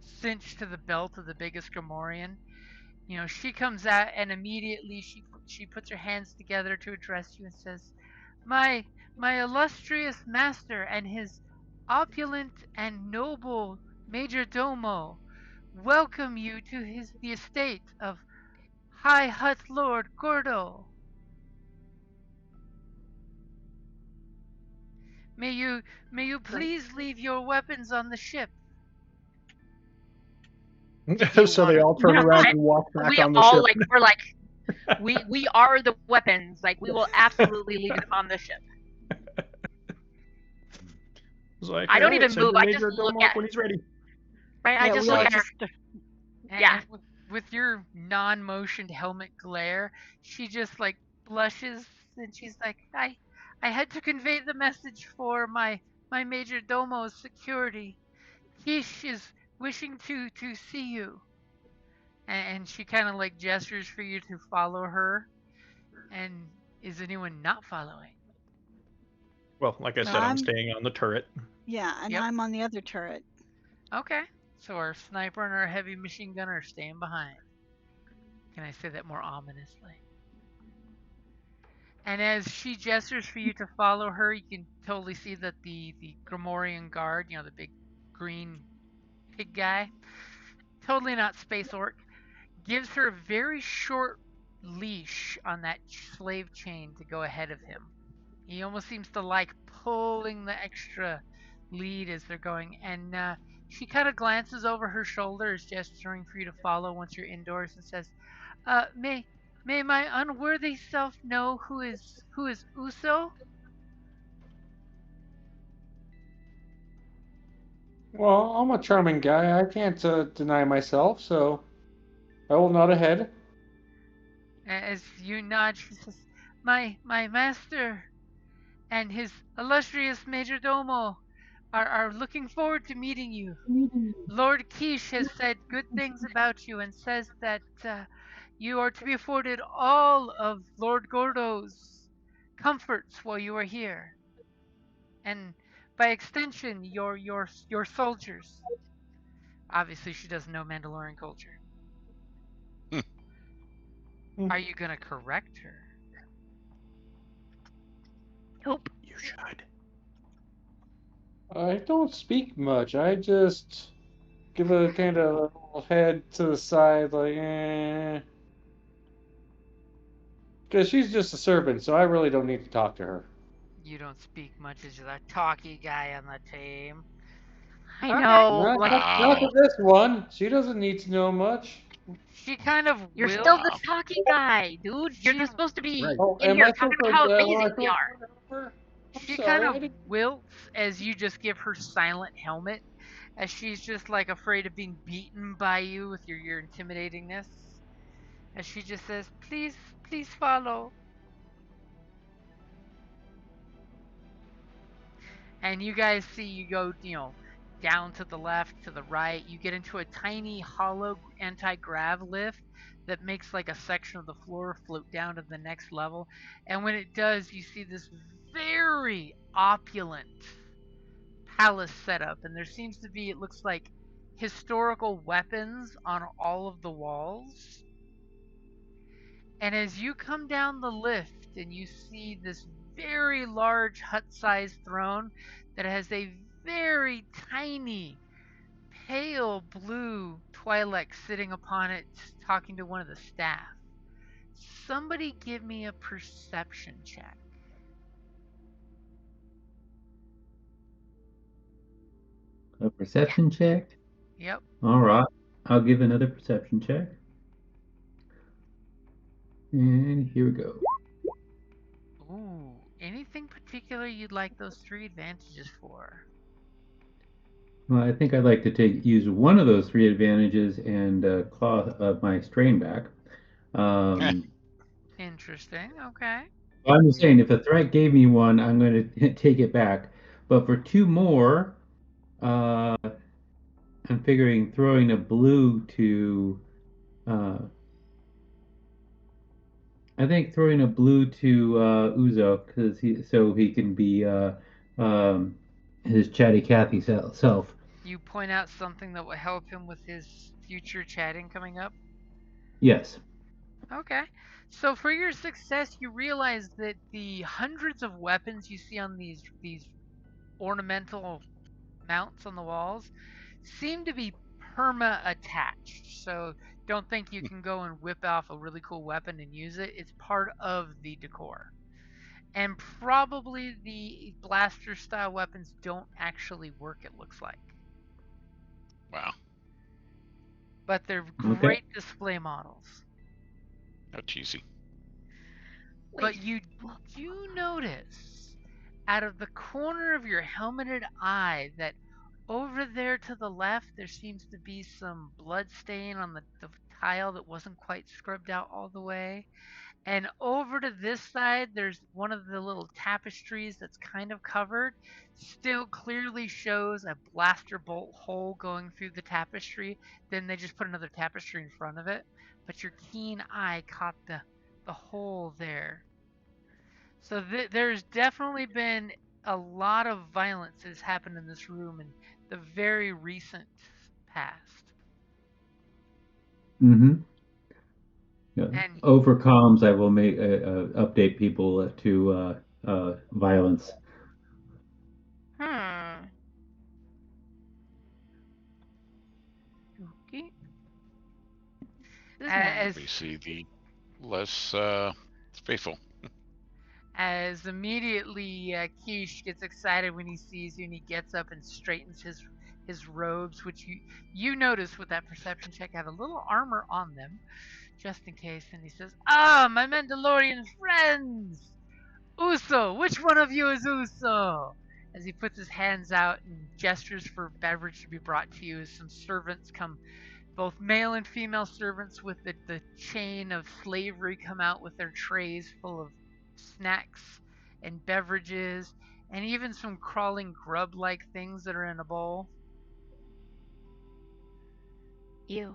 cinched to the belt of the biggest Gamorrean. You know, she comes out and immediately she puts her hands together to address you and says, My illustrious master and his opulent and noble major domo welcome you to the estate of High Hut Lord Gordo. May you please leave your weapons on the ship. So they all turn around and walk back We on the all ship. we're like we are the weapons. Like we will absolutely leave them on the ship. It's like, I don't "All even send move, your I major just dome look up at- when he's ready." Right? I yeah, just we all look at her. just And with your non-motioned helmet glare, she just like blushes and she's like, I had to convey the message for my major domo's security. Kesh is wishing to see you. And she kind of like gestures for you to follow her. And is anyone not following? Well, like I said, I'm staying on the turret. Yeah, and Yep. I'm on the other turret. Okay. So our sniper and our heavy machine gunner are staying behind. Can I say that more ominously? And as she gestures for you to follow her, you can totally see that the Gamorrean guard, you know, the big green pig guy, totally not space orc, gives her a very short leash on that slave chain to go ahead of him. He almost seems to like pulling the extra lead as they're going, and she kind of glances over her shoulder, is gesturing for you to follow once you're indoors, and says, "May my unworthy self know who is Uso?" Well, I'm a charming guy. I can't deny myself, so I will nod ahead. As you nod, she says, "My master and his illustrious major domo are looking forward to meeting you. Lord Kesh has said good things about you and says that you are to be afforded all of Lord Gordo's comforts while you are here, and by extension, your soldiers." Obviously, she doesn't know Mandalorian culture. Are you gonna correct her? Nope. You should. I don't speak much. I just give a kind of little head to the side, like, eh. Because she's just a servant, so I really don't need to talk to her. You don't speak much as the talky guy on the team. I Okay. know. Not, Like, not to Wow. this one. She doesn't need to know much. She kind of you're will. still the Wow. talking guy, dude. You're She just supposed to be Right. Oh, in am here I supposed talking to, about how am I amazing we supposed are. to put it over? I'm she kind sorry, of I didn't. wilts as you just give her silent helmet, as she's just like afraid of being beaten by you with your intimidatingness. As she just says, please follow. And you guys see you go, down to the left, to the right. You get into a tiny hollow anti-grav lift that makes like a section of the floor float down to the next level. And when it does, you see this very opulent palace setup. And there seems to be, it looks like, historical weapons on all of the walls. And as you come down the lift and you see this very large hut-sized throne that has a very tiny pale blue Twi'lek sitting upon it talking to one of the staff. Somebody give me a perception check. A perception check. Yep. All right. I'll give another perception check. And here we go. Ooh, anything particular you'd like those 3 advantages for? Well, I think I'd like to use one of those 3 advantages and claw my strain back. Um, Interesting. Okay. I'm just saying, if a threat gave me one, I'm going to take it back. But for 2 more, uh, I'm figuring throwing a blue to. Uh, I think throwing a blue to Uzo because he can be um, his chatty Cathy self. You point out something that will help him with his future chatting coming up? Yes. Okay. So for your success, you realize that the hundreds of weapons you see on these ornamental mounts on the walls seem to be perma attached. So don't think you can go and whip off a really cool weapon and use it. It's part of the decor. And probably the blaster style weapons don't actually work, it looks like. Wow. But they're Okay. great display models. How cheesy. But you do notice out of the corner of your helmeted eye that over there to the left there seems to be some blood stain on the tile that wasn't quite scrubbed out all the way. And over to this side, there's one of the little tapestries that's kind of covered. Still clearly shows a blaster bolt hole going through the tapestry. Then they just put another tapestry in front of it. But your keen eye caught the hole there. So there's definitely been a lot of violence that has happened in this room in the very recent past. Mm-hmm. Yeah. And Over comms, I will make update people to violence. Hmm. okay, This is nice. as Obviously, the less faithful. as immediately Kesh gets excited when he sees you, and he gets up and straightens his robes, which you notice with that perception check have a little armor on them, just in case. And he says, "Ah, my Mandalorian friends! Uso, which one of you is Uso?" As he puts his hands out and gestures for beverage to be brought to you, as some servants come, both male and female servants with the chain of slavery, come out with their trays full of snacks and beverages, and even some crawling grub-like things that are in a bowl. You.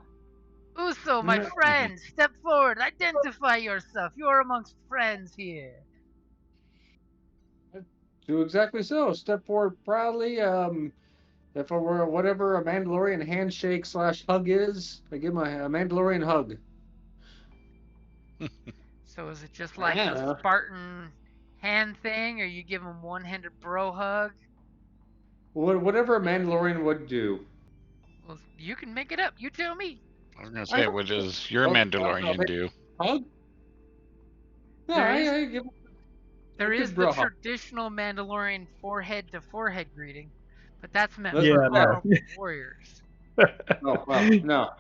Uso, my friend, step forward, identify yourself. You're amongst friends here. Do exactly so. Step forward proudly. If I were whatever a Mandalorian handshake / hug is, I give him a Mandalorian hug. So is it just like the Spartan hand thing, or you give him one-handed bro hug? Whatever a Mandalorian would do. Well, you can make it up. You tell me. I was going to say, what does your Mandalorian do? Hug? No, I give him There a is good the bro hug. traditional Mandalorian forehead-to-forehead greeting, but that's meant That's for what- normal warriors. Oh, well, no.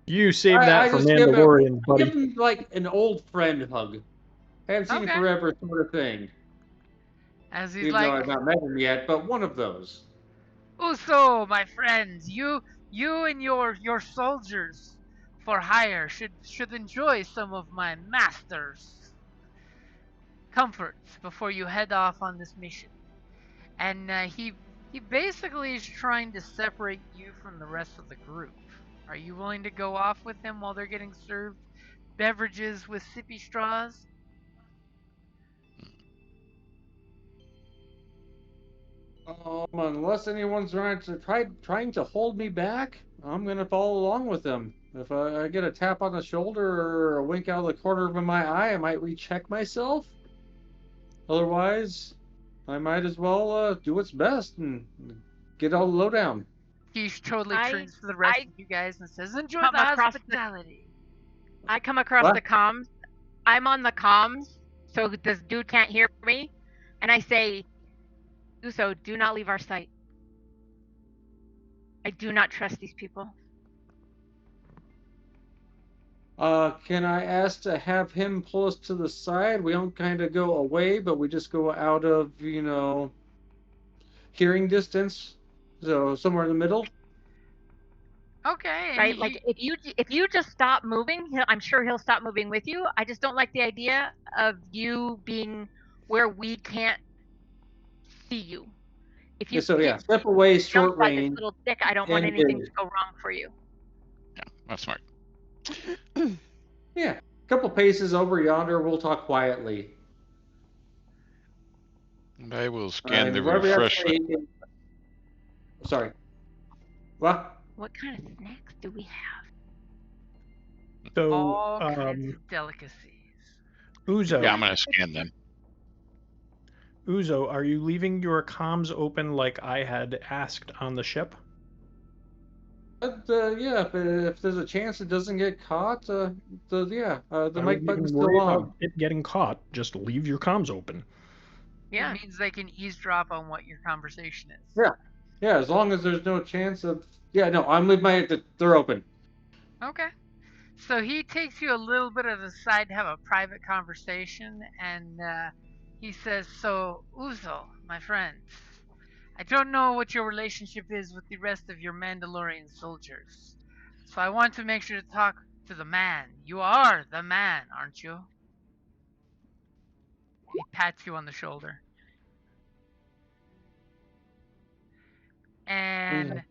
You save that I for just give Mandalorian, I give buddy. him like an old friend hug. Haven't seen him Okay. forever, sort of thing. As he's Even though like, I've not met him yet, but one of those. "Uso, my friends, you and your soldiers for hire should enjoy some of my master's comforts before you head off on this mission." And he basically is trying to separate you from the rest of the group. Are you willing to go off with him while they're getting served beverages with sippy straws? Unless anyone's trying to hold me back, I'm gonna follow along with them. If I get a tap on the shoulder or a wink out of the corner of my eye, I might recheck myself. Otherwise, I might as well do what's best and get all the lowdown. He totally I- turns to the rest I of you guys and says, "Enjoy come the across the- hospitality." I come across What? the comms. I'm on the comms, so this dude can't hear me. And I say, Uso, do not leave our sight. I do not trust these people. Can I ask to have him pull us to the side? We don't kind of go away, but we just go out of, hearing distance. So somewhere in the middle. Okay. And Right? Like if you just stop moving, I'm sure he'll stop moving with you. I just don't like the idea of you being where we can't see you. If you Step away, short jump like this range. little stick, I don't want and anything big. to go wrong for you. Yeah, that's smart. Yeah, a couple paces over yonder, we'll talk quietly. And I will scan the wherever we refreshment. actually- Sorry. What? What kind of snacks do we have? So, all kinds of delicacies. Uzo, Yeah, I'm going to scan them. Uzo, are you leaving your comms open like I had asked on the ship? But, if there's a chance it doesn't get caught, the I mic wouldn't button's even worry still on. about it getting caught. Just leave your comms open. Yeah. It means they can eavesdrop on what your conversation is. Yeah. Yeah, as long as there's no chance of... Yeah, no, I'm leaving they're open. Okay. So he takes you a little bit of the side to have a private conversation, and he says, "So, Uzo, my friend, I don't know what your relationship is with the rest of your Mandalorian soldiers, so I want to make sure to talk to the man. You are the man, aren't you?" He pats you on the shoulder. And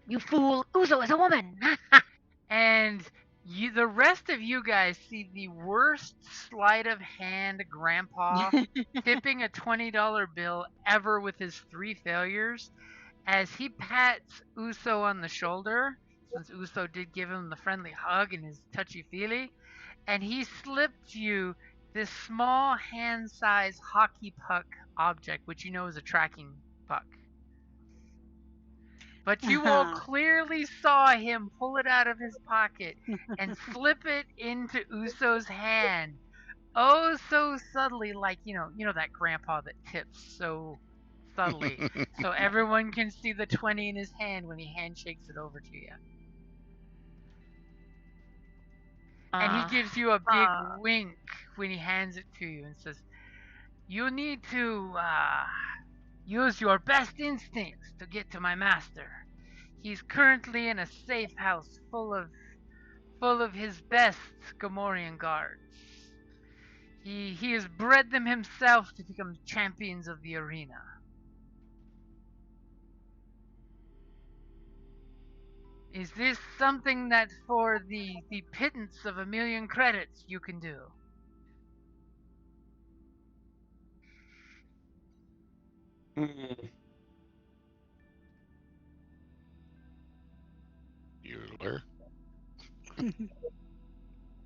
You fool! Uzo is a woman! And the rest of you guys see the worst sleight of hand grandpa tipping a $20 bill ever with his 3 failures as he pats Uso on the shoulder, since Uso did give him the friendly hug and his touchy-feely, and he slipped you this small hand-sized hockey puck object, which you know is a tracking puck. But you all clearly saw him pull it out of his pocket and slip it into Uso's hand. oh so subtly, like that grandpa that tips so subtly, so everyone can see the 20 in his hand when he handshakes it over to you. And he gives you a big wink when he hands it to you and says, "You need to use your best instincts to get to my master. He's currently in a safe house full of his best Gamorrean guards. He has bred them himself to become champions of the arena." Is this something that for the pittance of 1,000,000 credits you can do? Bueller.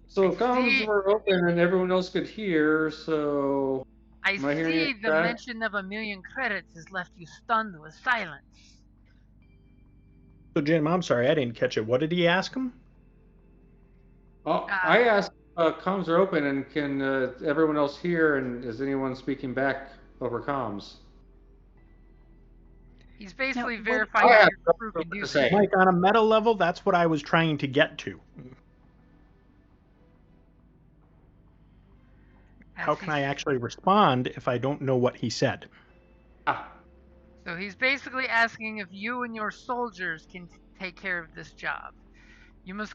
So comms were open and everyone else could hear, so I am I hearing see it the back? mention of 1,000,000 credits has left you stunned with silence. So, Jim, I'm sorry, I didn't catch it. What did he ask him? I asked, comms are open and can everyone else hear, and is anyone speaking back over comms? He's basically Now, verifying that your crew can do so. Mike, on a meta level, that's what I was trying to get to. How can I actually respond if I don't know what he said? So he's basically asking if you and your soldiers can take care of this job. You must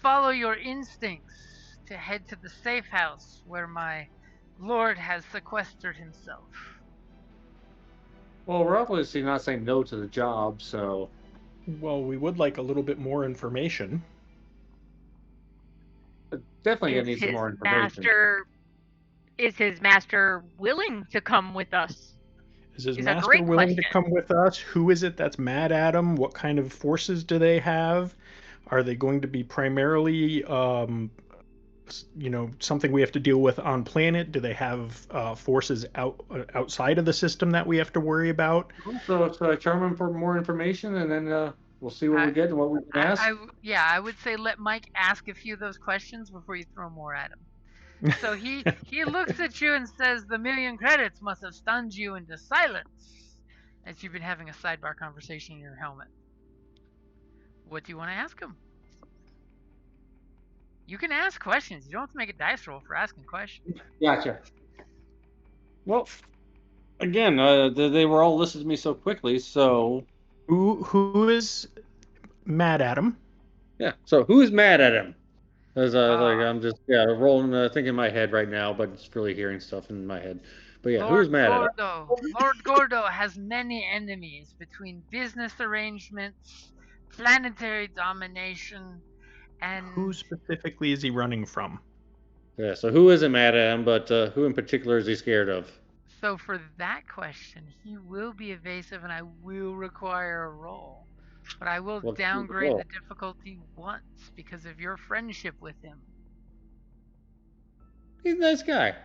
follow your instincts to head to the safe house where my lord has sequestered himself. Well, we're obviously not saying no to the job, so... Well, we would like a little bit more information. Definitely gonna need some more information. Is his master willing to come with us? Is his master willing to come with us? Who is it that's mad at him? What kind of forces do they have? Are they going to be primarily, something we have to deal with on planet? Do they have forces outside of the system that we have to worry about? So charm him for more information, and then we'll see what we get and what we can ask. I would say let Mike ask a few of those questions before you throw more at him. So he looks at you and says, "The 1,000,000 credits must have stunned you into silence as you've been having a sidebar conversation in your helmet. What do you want to ask him?" You can ask questions. You don't have to make a dice roll for asking questions. Gotcha. Well, again, they were all listed to me so quickly, so... Who is mad at him? Yeah, so who's mad at him? As I'm just rolling thinking in my head right now, but it's really hearing stuff in my head. But yeah, who's mad at him? Lord Gordo has many enemies between business arrangements, planetary domination, and... Who specifically is he running from? Yeah, so who isn't mad at him, but who in particular is he scared of? So for that question, he will be evasive and I will require a roll. But I will downgrade the difficulty once because of your friendship with him. He's a nice guy.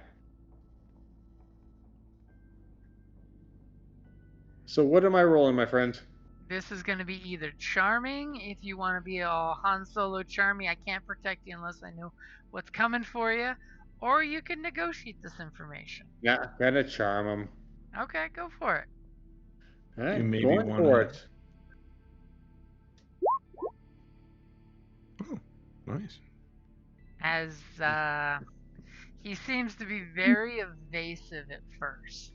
So what am I rolling, my friend? This is going to be either charming, if you want to be all Han Solo charming, I can't protect you unless I know what's coming for you, or you can negotiate this information. Yeah, gotta charm him. Okay, go for it. All right, going for it. Oh, nice. As he seems to be very evasive at first.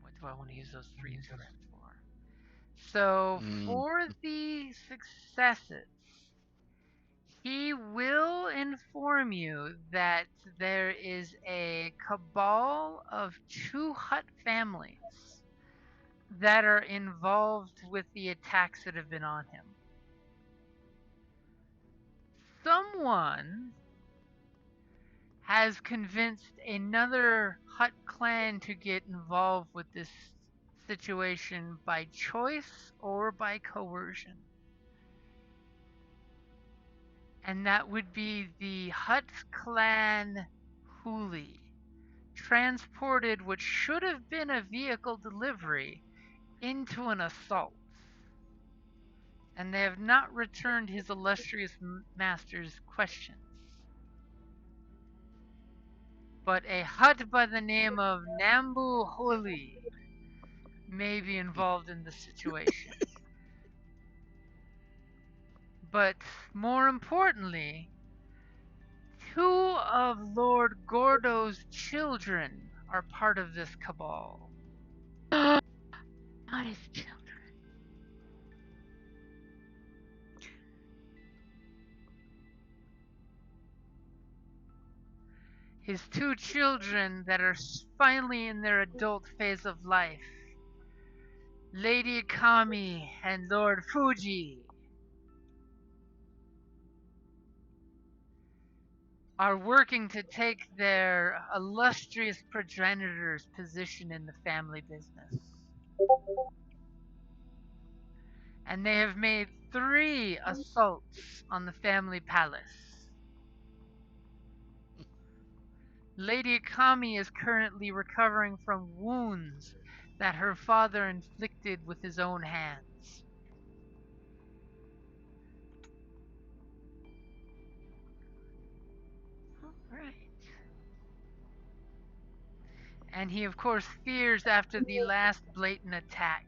What do I want to use those 3 scripts for? So for the successes, he will inform you that there is a cabal of 2 Hutt families that are involved with the attacks that have been on him. Someone has convinced another Hutt clan to get involved with this situation by choice or by coercion. And that would be the Hutt clan Huli, transported what should have been a vehicle delivery into an assault. and they have not returned his illustrious master's questions. But a hut by the name of Nambu Holi may be involved in the situation. But more importantly, 2 of Lord Gordo's children are part of this cabal. Not his children. His 2 children that are finally in their adult phase of life, Lady Kami and Lord Fuji, are working to take their illustrious progenitor's position in the family business. And they have made 3 assaults on the family palace. Lady Kami is currently recovering from wounds that her father inflicted with his own hands. All right. And he, of course, fears after the last blatant attack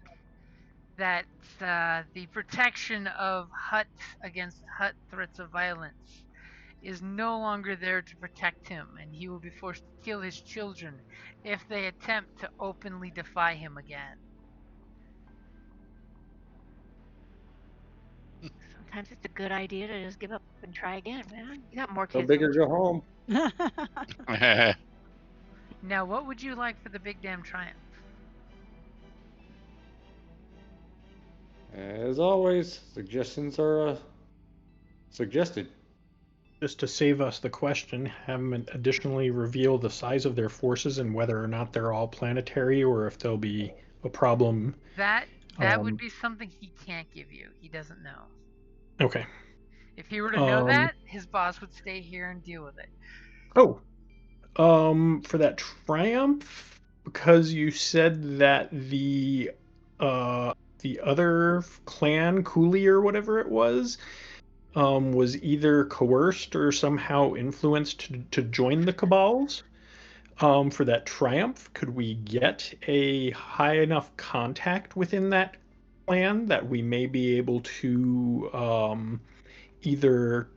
that the protection of Hut against Hut threats of violence is no longer there to protect him, and he will be forced to kill his children if they attempt to openly defy him again. Sometimes it's a good idea to just give up and try again, man. You got more Go kids. big or go home. Now, what would you like for the big damn triumph? As always, suggestions are suggested. Just to save us the question, have them additionally reveal the size of their forces and whether or not they're all planetary or if there'll be a problem. That would be something he can't give you. He doesn't know. Okay. If he were to know that, his boss would stay here and deal with it. Oh. For that triumph, because you said that the other clan, Cooley or whatever it was either coerced or somehow influenced to join the cabals. For that triumph, could we get a high enough contact within that clan that we may be able to either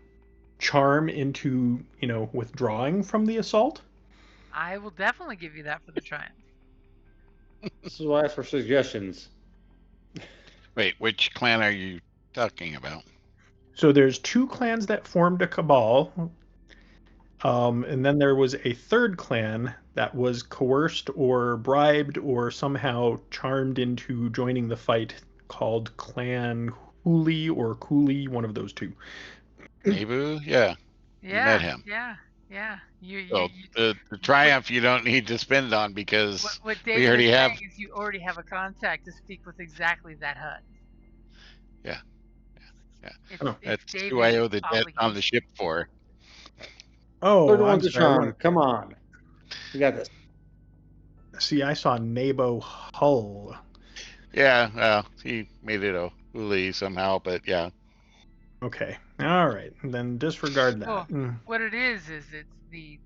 charm into, withdrawing from the assault? I will definitely give you that for the triumph. This is why I asked for suggestions. Wait, which clan are you talking about? So there's 2 clans that formed a cabal, and then there was a third clan that was coerced or bribed or somehow charmed into joining the fight, called Clan Hooli or Cooley, one of those 2. Nebu? Yeah. You met him. Yeah. So the triumph you don't need to spend on because what we David already is have. saying is you already have a contact to speak with exactly that hut. Yeah. It's That's who I owe the debt on the ship for. Oh, Third I'm one's a sorry. charm. Come on. We got this. See, I saw Nabo Hull. Yeah, well, he made it a Uli somehow, but yeah. Okay. All right. Then disregard that. Well, what it is it's the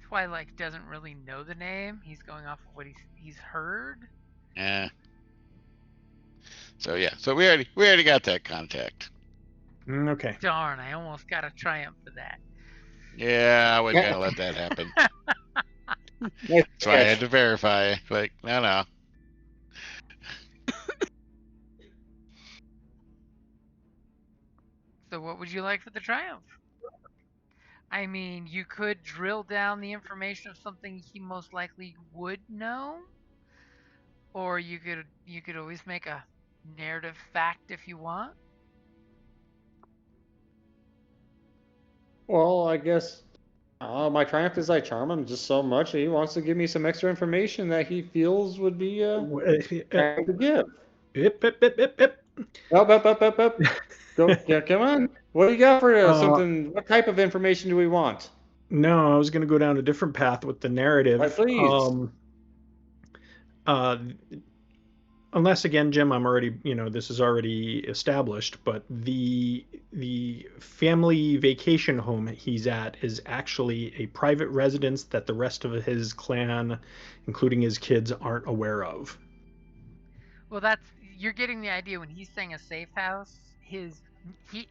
Twilight doesn't really know the name. He's going off of what he's heard. Yeah. So yeah, so we already got that contact. Okay. Darn, I almost got a triumph for that. Yeah, I wasn't gonna let that happen. So I had to verify. Like, no. So what would you like for the triumph? I mean, you could drill down the information of something he most likely would know, or you could always make a narrative fact if you want. Well, I guess my triumph is I charm him just so much that he wants to give me some extra information that he feels would be trying to give. Up. Go, yeah, come on. What do you got for something? What type of information do we want? No, I was going to go down a different path with the narrative. Please. unless again, Jim, I'm already, this is already established, but the family vacation home he's at is actually a private residence that the rest of his clan, including his kids, aren't aware of. Well, you're getting the idea when he's saying a safe house. It is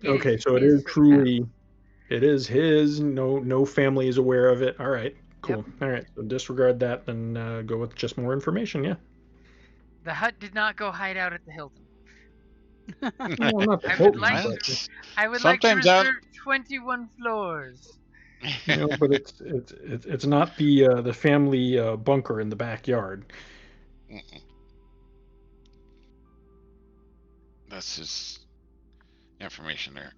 Okay, so it his is safe house. truly, it is his. No family is aware of it. All right, cool. Yep. All right, so disregard that, then go with just more information. Yeah. The hut did not go hide out at the Hilton. Well, not the I would Hilton, like but to. I would like to Sometimes out. reserve 21 floors. but it's not the family bunker in the backyard. That's his information there.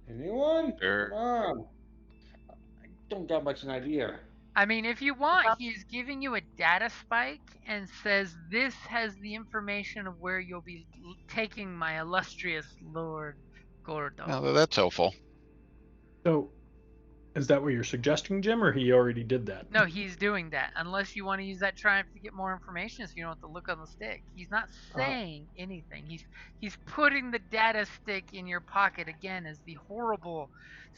Anyone? There. Come on. I don't got much an idea. I mean, if you want, he's giving you a data spike and says this has the information of where you'll be taking my illustrious Lord Gordo. No, that's helpful. So, is that what you're suggesting, Jim, or he already did that? No, he's doing that. Unless you want to use that triumph to get more information, so you don't have to look on the stick. He's not saying anything. He's putting the data stick in your pocket again as the horrible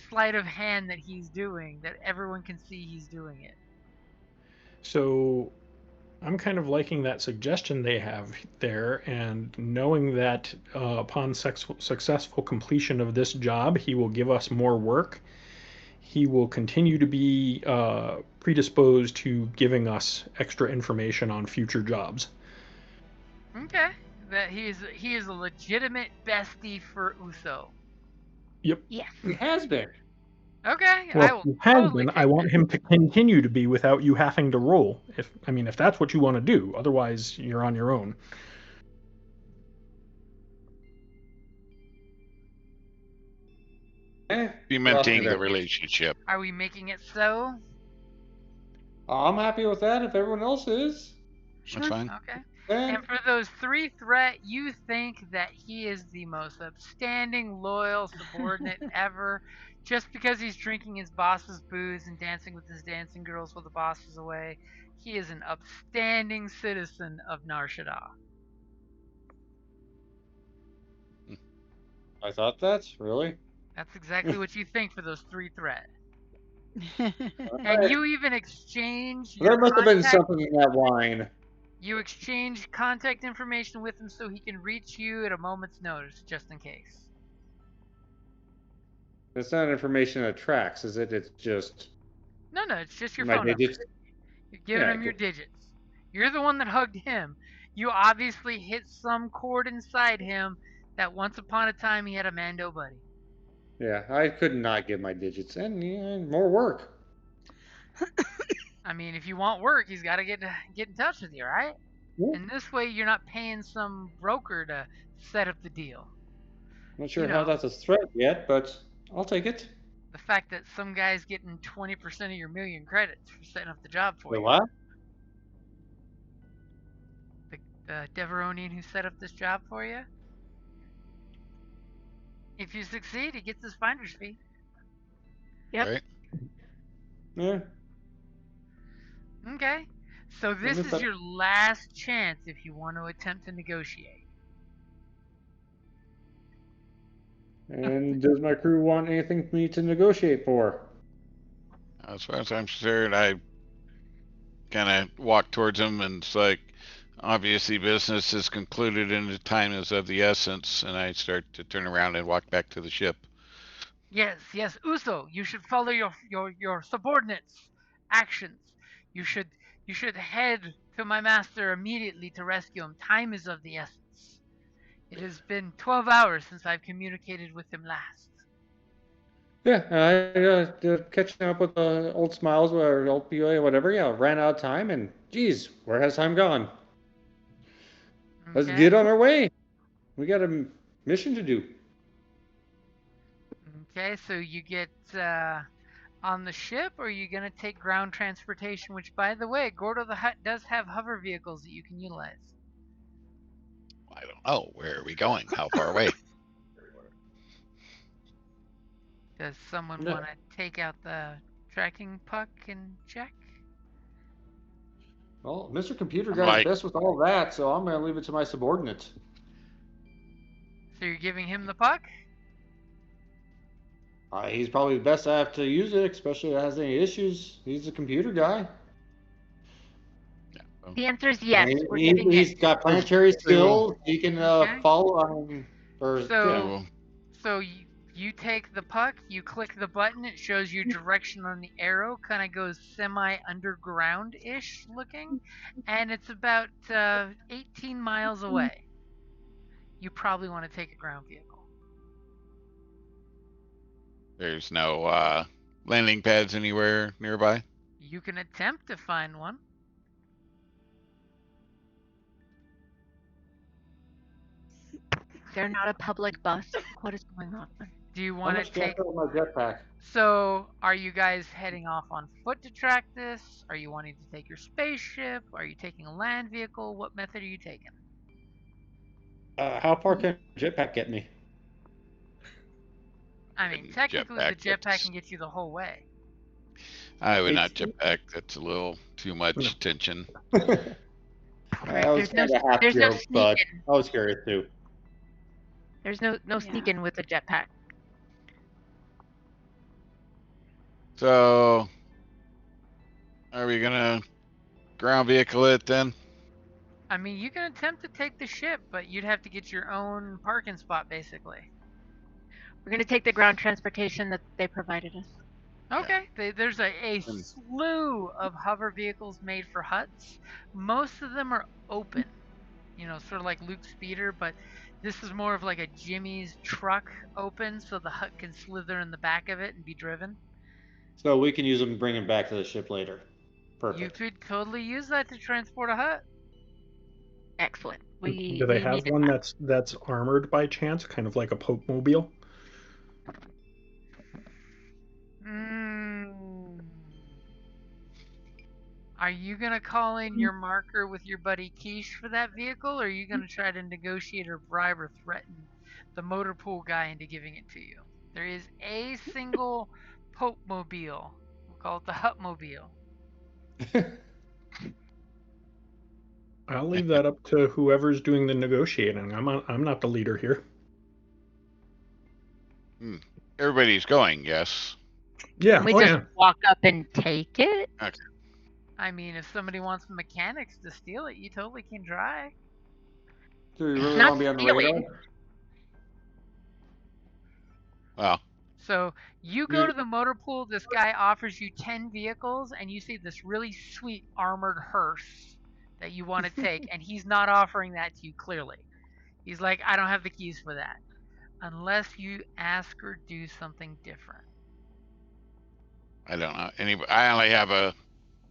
sleight of hand that he's doing, that everyone can see he's doing it. So, I'm kind of liking that suggestion they have there, and knowing that upon successful completion of this job, he will give us more work. He will continue to be predisposed to giving us extra information on future jobs. Okay, that he is a legitimate bestie for Uso. Yep. Yes. He has been. Okay, Well, I will he has totally been. take I want that. him to continue to be without you having to roll. If that's what you want to do. Otherwise, you're on your own. Cementing the relationship. Are we making it so? I'm happy with that if everyone else is. That's fine. Okay. Then And for those 3 threat, you think that he is the most upstanding, loyal subordinate ever, just because he's drinking his boss's booze and dancing with his dancing girls while the boss is away. He is an upstanding citizen of Nar Shaddaa. I thought that's really. That's exactly what you think for those 3 threat. Alright. And you even exchange There your must have been contact- something in that wine. You exchange contact information with him so he can reach you at a moment's notice, just in case. It's not information that tracks, is it? It's just No, it's just your my phone number. digits. You're giving him your digits. You're the one that hugged him. You obviously hit some chord inside him that once upon a time he had a Mando buddy. Yeah, I could not give my digits, and more work. I mean, if you want work, he's got to get in touch with you, right? Yeah. And this way, you're not paying some broker to set up the deal. Not sure You how know. that's a threat yet, but I'll take it. The fact that some guy's getting 20% of your million credits for setting up the job for The you. what? The Deveronian who set up this job for you. If you succeed, he gets his finder's fee. Yep. Right? Yeah. Okay. So this is your last chance if you want to attempt to negotiate. And does my crew want anything for me to negotiate for? As far as I'm concerned, I kind of walk towards him and it's like, obviously business is concluded and the time is of the essence, and I start to turn around and walk back to the ship. Yes, Uso, you should follow your subordinates' actions. You should head to my master immediately to rescue him. Time is of the essence. It has been 12 hours since I've communicated with him last. Yeah, I catching up with old Smiles or old POA or whatever. Yeah, ran out of time, and geez, where has time gone? Let's Okay. get on our way. We got a mission to do. Okay, so you get on the ship, or are you going to take ground transportation, which, by the way, Gordo the Hutt does have hover vehicles that you can utilize. I don't know. Where are we going? How far away? Does someone No. want to take out the tracking puck and check? Well, Mr. Computer I'm Guy's like- best with all that, so I'm going to leave it to my subordinate. So you're giving him the puck? He's probably the best I have to use it, especially if it has any issues. He's a computer guy. The answer is yes. I mean, We're giving he's it. got planetary skills. He can Okay. follow. So you take the puck, you click the button, it shows you direction on the arrow, kind of goes semi-underground-ish looking, and it's about 18 miles away. You probably want to take a ground vehicle. There's no landing pads anywhere nearby. You can attempt to find one. They're not a public bus. What is going on? Do you How want much to do I take... put on my jetpack? So, are you guys heading off on foot to track this? Are you wanting to take your spaceship? Are you taking a land vehicle? What method are you taking? How far can a jetpack get me? I mean, And technically the jetpack, jetpack that's- can get you the whole way. I would not 18? jetpack. That's a little too much tension. Right, I was there's no- kind of half there's no joke, but sneaking. I was curious too. There's no Yeah. sneaking with the jetpack. So, are we gonna ground vehicle it then? I mean, you can attempt to take the ship, but you'd have to get your own parking spot, basically. We're going to take the ground transportation that they provided us. Okay, there's a slew of hover vehicles made for huts. Most of them are open, you know, sort of like Luke's speeder, but this is more of like a Jimmy's truck open, so the hut can slither in the back of it and be driven. So we can use them and bring him back to the ship later. Perfect. You could totally use that to transport a hut. Excellent. Do they have needed one that. that's armored by chance, kind of like a Pope Mobile? Are you gonna call in your marker with your buddy Kesh for that vehicle, or are you gonna try to negotiate or bribe or threaten the motor pool guy into giving it to you? There is a single Pope Mobile. We'll call it the Hut Mobile. I'll leave that up to whoever's doing the negotiating. I'm not the leader here. Everybody's going, yes. Yeah, Can we oh just yeah. walk up and take it? I mean, if somebody wants mechanics to steal it, you totally can try. Do we really Not want to be on the stealing. radar? Well, So you go to the motor pool, this guy offers you 10 vehicles, and you see this really sweet armored hearse that you want to take, and he's not offering that to you clearly. He's like, I don't have the keys for that. Unless you ask or do something different. I don't know. I only have a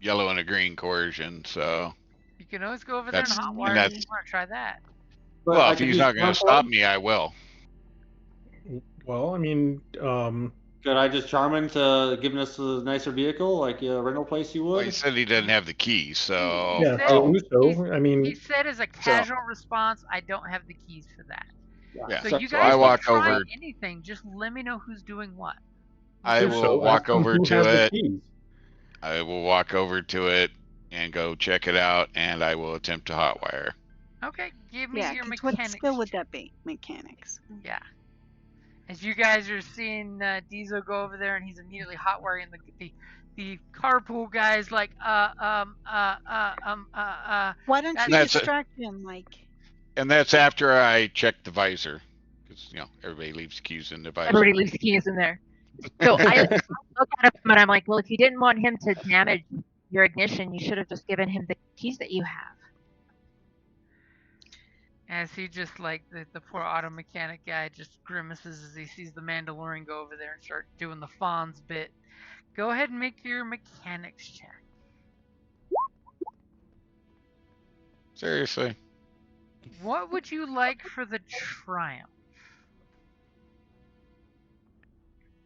yellow and a green coercion, so. You can always go over there and That's- hotwire and if that's- you want to try that. But Well, I if could he's use not going charm to stop for me, I will. Well, I mean, him? Could I just charm him to giving us a nicer vehicle, like a rental place you Well, would? he said he doesn't have the keys, so. He yeah, said- to do he's- so. I mean, He said as a casual response, I don't have the keys for that. Yeah. So you So guys I can walk try over. anything, just let me know who's doing what. I do will so. walk Ask them over who to has the it. keys. I will walk over to it and go check it out, and I will attempt to hotwire. Okay, give me Yeah, your 'cause what mechanics. skill would that be? Mechanics. Yeah. As you guys are seeing Diesel go over there, and he's immediately hotwiring the carpool guy's like, Why don't you That's distract him, Mike? And that's after I check the visor, because everybody leaves keys in the visor. Everybody leaves the keys in there. So I look at him and I'm like, well, if you didn't want him to damage your ignition, you should have just given him the keys that you have. as he just like the poor auto mechanic guy just grimaces as he sees the Mandalorian go over there and start doing the Fonz bit. Go ahead and make your mechanics check. Seriously. What would you like for the triumph?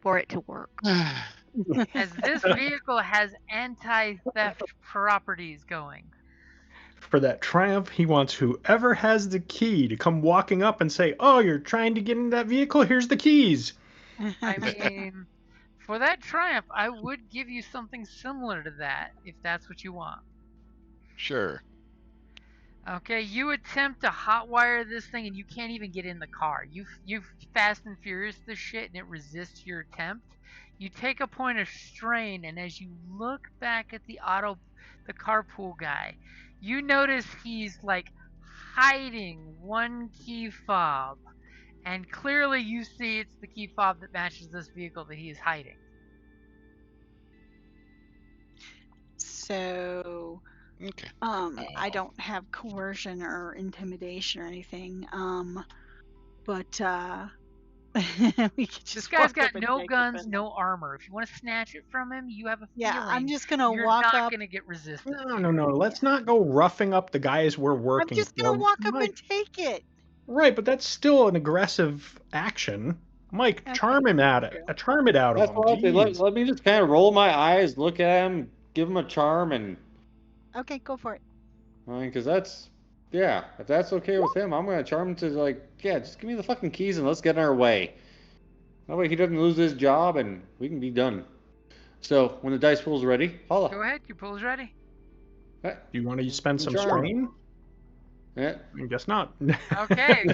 For it to work. As this vehicle has anti-theft properties going. for that triumph, he wants whoever has the key to come walking up and say, "Oh, you're trying to get in that vehicle? Here's the keys." I mean, for that triumph, I would give you something similar to that if that's what you want. Sure. Okay, you attempt to hotwire this thing and you can't even get in the car. You fast and furious this shit and it resists your attempt. You take a point of strain, and as you look back at the carpool guy, you notice he's like hiding one key fob, and clearly you see it's the key fob that matches this vehicle that he is hiding. So, Okay. I don't have coercion or intimidation or anything. But we could just This guy's walk got up and no take it guns, from him. no armor. If you want to snatch it from him, you have a Yeah, I'm feeling just gonna you're walk not up. going to get resistance. No. Let's not go roughing up the guys we're I'm working just gonna for. walk up Mike, and take it. right, but that's still an aggressive action. Mike, Okay, charm him at thank it. you. Charm it out That's of him. why I say Jeez. let me just kind of roll my eyes, look at him, give him a charm, and Okay, go for it. I mean, because that's yeah, if that's okay with him, I'm gonna charm him to like yeah, just give me the fucking keys and let's get on our way. That way he doesn't lose his job and we can be done. So when the dice pool's ready, holla. Go ahead, your pool's ready. Do you want to spend some Charm. strain? Yeah. I guess not. Okay,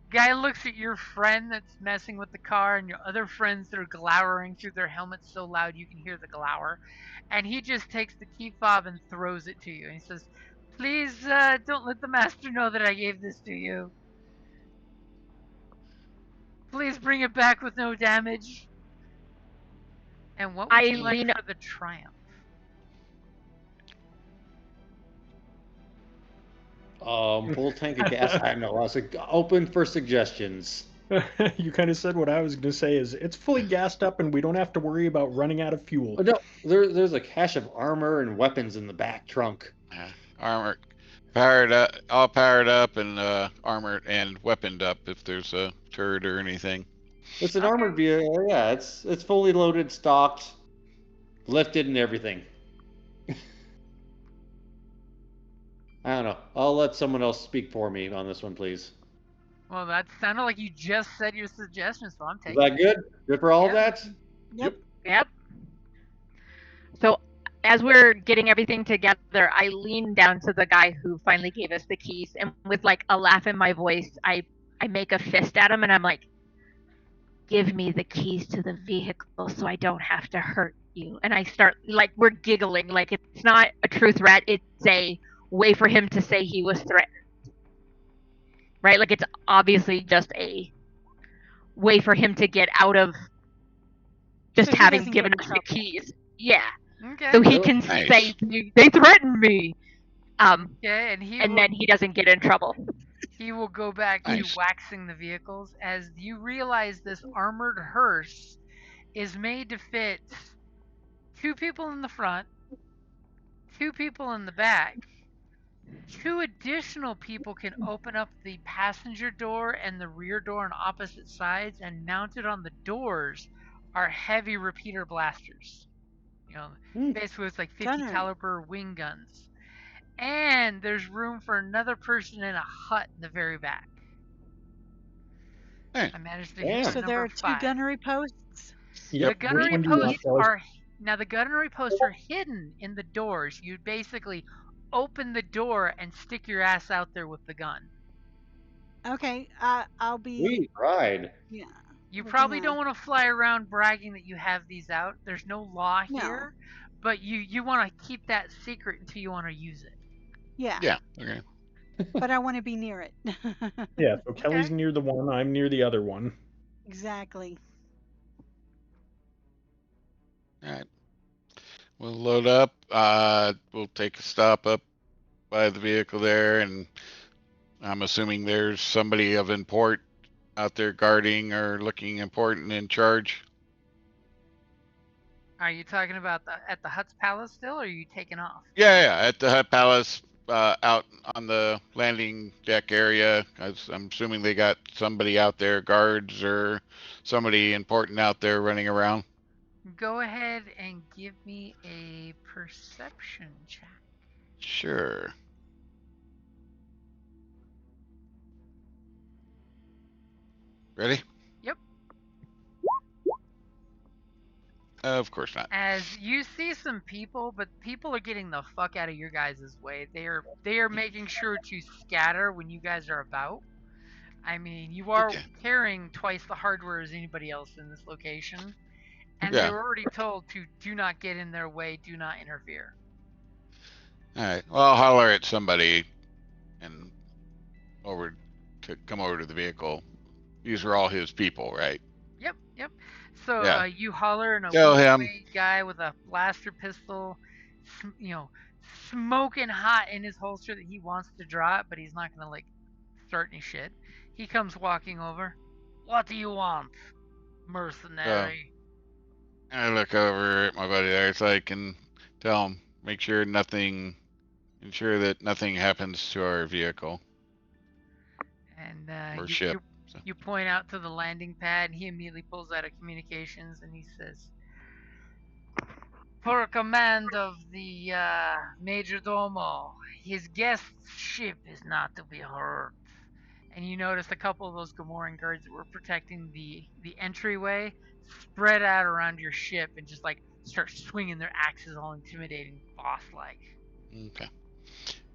guy looks at your friend that's messing with the car and your other friends that are glowering through their helmets so loud you can hear the glower, and he just takes the key fob and throws it to you. And he says, "Please don't let the master know that I gave this to you. Please bring it back with no damage." And what would you like for the triumph? Full tank of gas. I know. I was like, open for suggestions. You kind of said what I was going to say is it's fully gassed up and we don't have to worry about running out of fuel. Oh, no, there's a cache of armor and weapons in the back trunk. Armor, powered up, all powered up and armored and weaponed up if there's a turret or anything. It's an armored vehicle. Yeah, it's fully loaded, stocked, lifted, and everything. I don't know. I'll let someone else speak for me on this one, please. Well, that sounded like you just said your suggestion, so I'm Is taking that it. good? Good for all of that? Yep. So as we're getting everything together, I lean down to the guy who finally gave us the keys, and with like a laugh in my voice, I make a fist at him and I'm like, "Give me the keys to the vehicle so I don't have to hurt you." And I start like we're giggling, like it's not a true threat, it's a way for him to say he was threatened. Right? Like it's obviously just a way for him to get out of just So he having doesn't given get in us the trouble. keys. Yeah. Okay. So he Oh, can nice. say they threatened me. Okay, and then he doesn't get in trouble. he will go back to Nice. waxing the vehicles as you realize this armored hearse is made to fit 2 people in the front, 2 people in the back. 2 additional people can open up the passenger door and the rear door on opposite sides, and mounted on the doors are heavy repeater blasters. You know, basically it's like 50 Gunnery. caliber wing guns. And there's room for another person in a hut in the very back. Hey. I managed to Damn. hit So number there are 2 5. gunnery posts. The gunnery Which one do you want, posts fellas? are the gunnery posts are hidden in the doors. You basically open the door and stick your ass out there with the gun. Okay, I'll be. Sweet ride. Yeah. You We're probably gonna- don't want to fly around bragging that you have these out. There's no law No. here, but you want to keep that secret until you want to use it. Yeah. Yeah. Okay. But I want to be near it. Yeah, so Kelly's near the one, I'm near the other one. Exactly. All right. We'll load up. We'll take a stop up by the vehicle there, and I'm assuming there's somebody of import out there guarding or looking important in charge. Are you talking about at the Hut's Palace still, or are you taking off? Yeah, at the Hut Palace, out on the landing deck area. I'm assuming they got somebody out there, guards or somebody important out there running around. Go ahead and give me a perception check. Sure. Ready? Yep. Of course not. As you see some people, but people are getting the fuck out of your guys' way. They are making sure to scatter when you guys are about. I mean, you are Okay. carrying twice the hardware as anybody else in this location, and they Yeah. were already told to do not get in their way, do not interfere. All right. Well, I'll holler at somebody and come over to the vehicle. These are all his people, right? Yep. So Yeah. you holler, and a Tell him. weight guy with a blaster pistol, smoking hot in his holster that he wants to draw it, but he's not gonna start any shit. He comes walking over. What do you want, mercenary? I look over at my buddy there. It's like, and tell him, ensure that nothing happens to our vehicle And or ship. you point out to the landing pad, and he immediately pulls out a communications, and he says, "For command of the Major Domo, his guest's ship is not to be hurt." And you notice a couple of those Gamoran guards that were protecting the entryway spread out around your ship and just start swinging their axes, all intimidating, boss-like. Okay.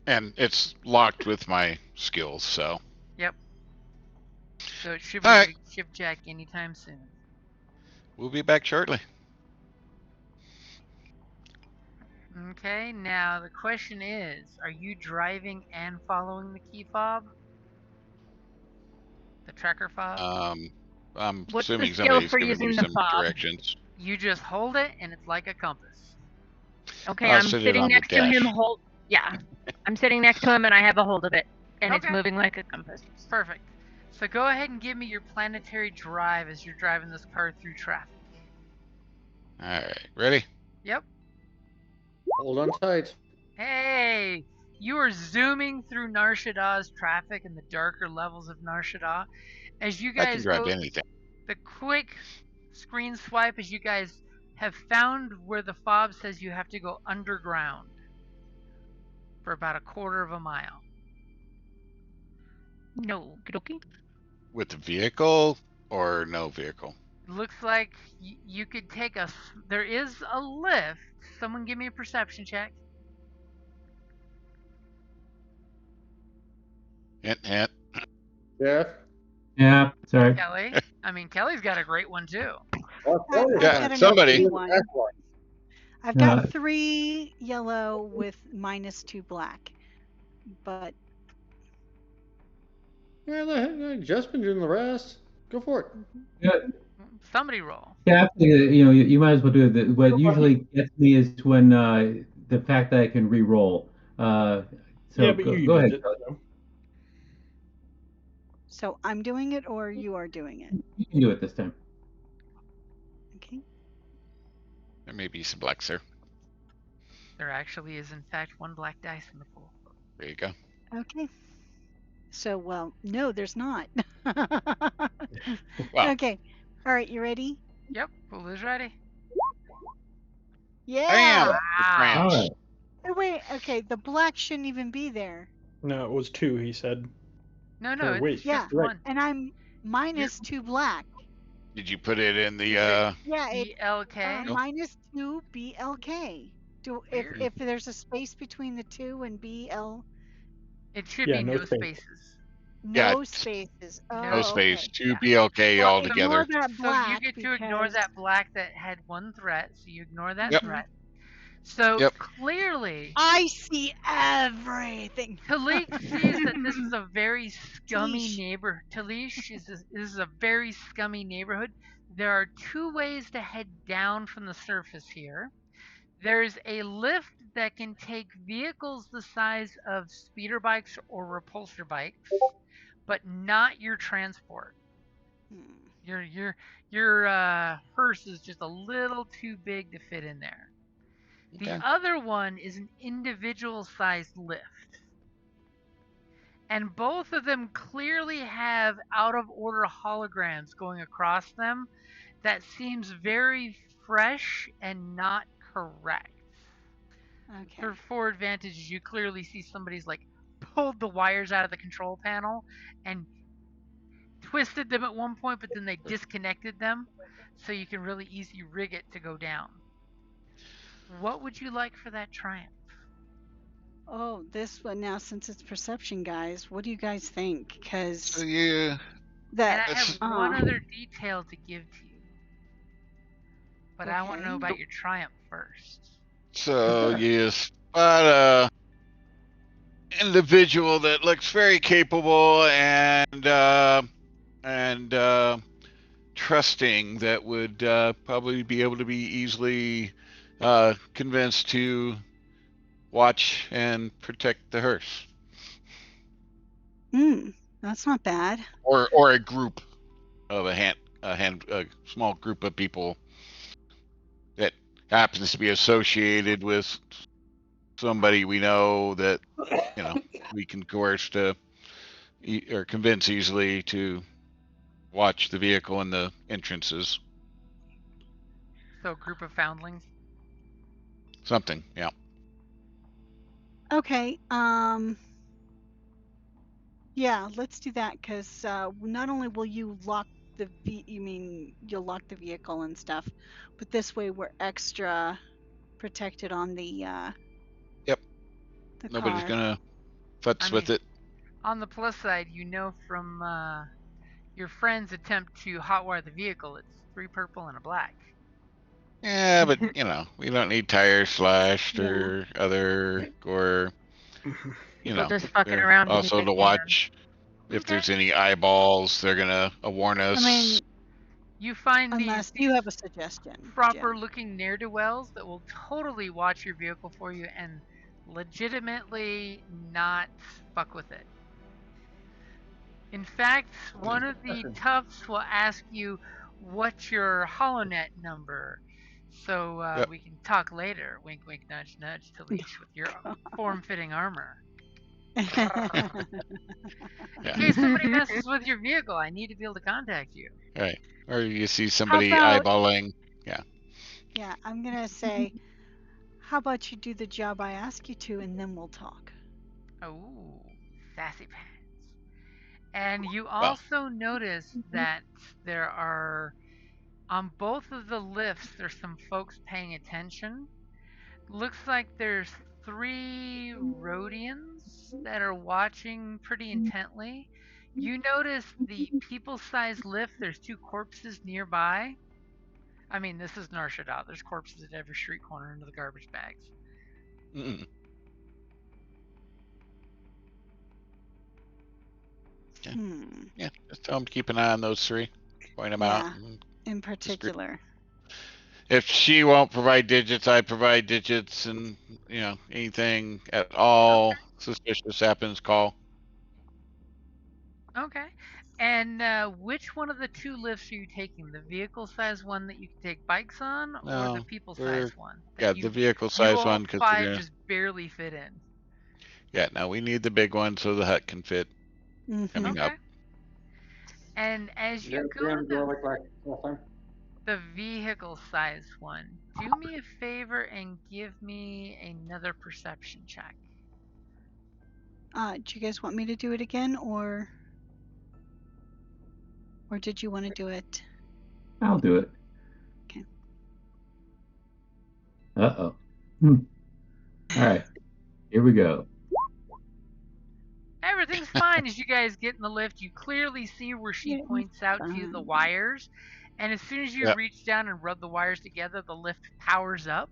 And it's locked with my skills, so. Yep. So it should be All right. ship jack anytime soon. We'll be back shortly. Okay, now the question is, are you driving and following the key fob? The tracker fob? I'm What's the assuming skill somebody's for giving me using the some fob? directions. You just hold it, and it's like a compass. Okay, I'll I'm sit it sitting on the next to him. dash. Yeah, I'm sitting next to him, and I have a hold of it, and it's Okay. moving like a compass. Perfect. So go ahead and give me your planetary drive as you're driving this car through traffic. All right. Ready? Yep. Hold on tight. Hey! You are zooming through Nar Shaddaa's traffic and the darker levels of Nar Shaddaa. As you I can guys drive go, anything. the quick screen swipe as you guys have found where the fob says you have to go underground for about a quarter of a mile. No, okay. With the vehicle or no vehicle? It looks like you could take there is a lift. Someone give me a perception check. Hint. Jeff? Yeah, sorry. Kelly. I mean, Kelly's got a great one too. I've Yeah, got somebody. an one. I've got 3 yellow with -2 black, but Yeah, just been doing the rest. Go for it. Yeah, Somebody roll. actually, you might as well do it. What usually gets me is when the fact that I can re-roll. So Yeah, but you go used ahead. it. Kelly. So. so I'm doing it or you are doing it. You can do it this time. Okay. There may be some blacks there. There actually is, in fact, 1 black dice in the pool. There you go. Okay. So, well, no, there's not. Wow. Okay. All right, you ready? Yep, pool is ready. Yeah. Bam! Wow. All right. Oh, wait, okay, the black shouldn't even be there. No, it was 2, he said. No, Or wait, it's Yeah. just right. 1. And I'm -2 black. Did you put it in the Yeah, it's BLK. Nope. -2 BLK. Weird. If there's a space between the 2 and BL, It should Yeah, be no no space. spaces. no Yeah, spaces. Oh, No space. okay. 2 Yeah. BLK Well, altogether. ignore that So black you get to ignore because- that black that had 1 threat, so you ignore that Yep. threat. So Yep. clearly, I see everything. Talik sees that this is a very scummy Talish. neighbor. Talish this is a very scummy neighborhood. There are 2 ways to head down from the surface here. There's a lift that can take vehicles the size of speeder bikes or repulsor bikes, but not your transport. Hmm. Your hearse is just a little too big to fit in there. The Okay. other one is an individual sized lift. And both of them clearly have out of order holograms going across them that seems very fresh and not correct. Okay. For advantages, you clearly see somebody's pulled the wires out of the control panel and twisted them at one point, but then they disconnected them, so you can really easily rig it to go down. What would you like for that triumph? Oh, this one now, since it's perception, guys. What do you guys think? So Because you, And that I have one other detail to give to you, but I want to know Okay. about your triumph first. so you spot a individual that looks very capable and trusting that would probably be able to be easily convinced to watch and protect the hearse, that's not bad. or a group of a small group of people that happens to be associated with somebody we know that we can coerce to or convince easily to watch the vehicle and the entrances. So, a group of foundlings. Something, yeah. Okay. Yeah, let's do that. Because not only will you lock you'll lock the vehicle and stuff, but this way we're extra protected on the Yep. the Nobody's car. gonna futz with it. On the plus side, from your friend's attempt to hotwire the vehicle, it's 3 purple and a black. Yeah, but we don't need tires slashed Yeah. or other, or People just fucking around. also to watch if there's any eyeballs. They're gonna warn us. I mean, you find unless these you have a suggestion, proper-looking ne'er-do-wells that will totally watch your vehicle for you and legitimately not fuck with it. In fact, one of the toughs will ask you what's your HoloNet number, so we can talk later. Wink, wink, nudge, nudge, to leash with your form-fitting armor. In case somebody messes with your vehicle, I need to be able to contact you. Right. Or you see somebody eyeballing. Yeah. Yeah, I'm gonna say, how about you do the job I ask you to, and then we'll talk. Oh, sassy pants. And you also notice that there are, on both of the lifts, there's some folks paying attention. Looks like there's 3 Rhodians that are watching pretty intently. You notice the people-sized lift, there's 2 corpses nearby. I mean, this is Nar Shaddaa. There's corpses at every street corner under the garbage bags. Mm-mm. Yeah, just tell them to keep an eye on those 3. Point them out. In particular. If she won't provide digits, I provide digits, and anything at all suspicious happens, call. Okay. And which one of the 2 lifts are you taking? The vehicle-sized one that you can take bikes on, or the people-sized one? Yeah, the vehicle-sized one, because 5 just barely fit in. Yeah, no, we need the big one so the hut can fit coming up. And as you go to the vehicle-sized one, do me a favor and give me another perception check. Do you guys want me to do it again, or did you want to do it? I'll do it. Okay. Uh-oh. All right. Here we go. Everything's fine as you guys get in the lift. You clearly see where she points out to you the wires. And as soon as you reach down and rub the wires together, the lift powers up.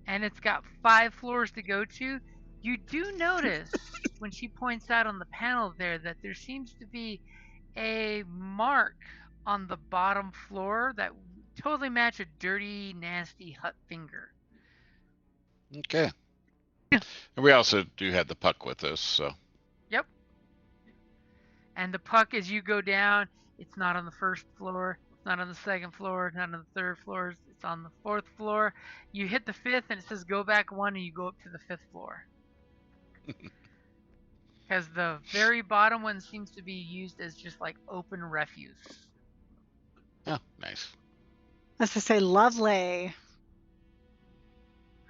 And it's got 5 floors to go to. You do notice when she points out on the panel there that there seems to be a mark on the bottom floor that totally match a dirty, nasty hut finger. Okay. And we also do have the puck with us, so. Yep. And the puck, as you go down, it's not on the first floor, it's not on the second floor, not on the third floor, it's on the 4th floor. You hit the 5th and it says go back 1 and you go up to the 5th floor. Because the very bottom one seems to be used as just like open refuse. Oh, nice. As I say, lovely.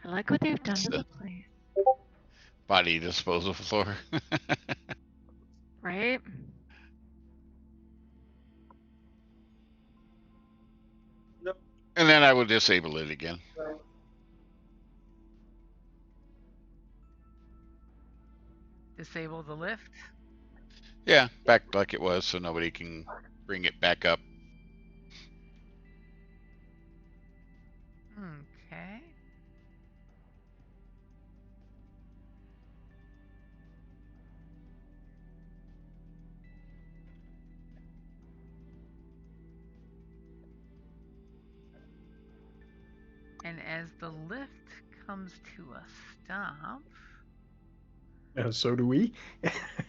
I like what they've done to the place. Body disposal floor. Right? will disable it again. Disable the lift. Yeah, back like it was, so nobody can bring it back up. Okay. And as the lift comes to a stop, So do we.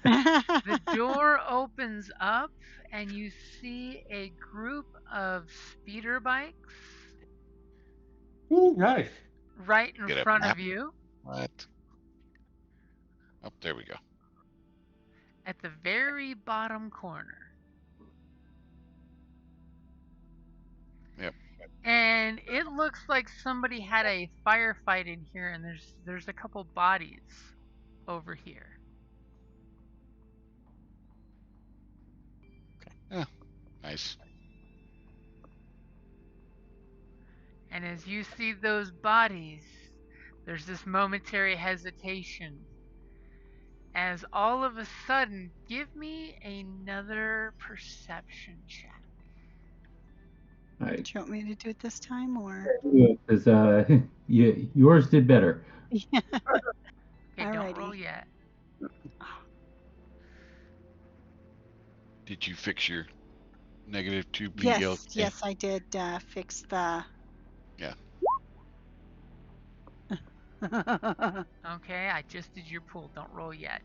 the door opens up and you see a group of speeder bikes Ooh, nice. right in Get a front map. of you What? Oh, there we go. at the very bottom corner. Yep. And it looks like somebody had a firefight in here, and there's a couple bodies over here. Nice. And as you see those bodies, there's this momentary hesitation. As all of a sudden, give me another perception check. All Do right. you want me to do it this time or? Because yours did better. Yeah. Okay, don't Alrighty. roll yet. Did you fix your -2 BLK? Yes, I did fix the. Yeah. Okay, I just did your pool. Don't roll yet.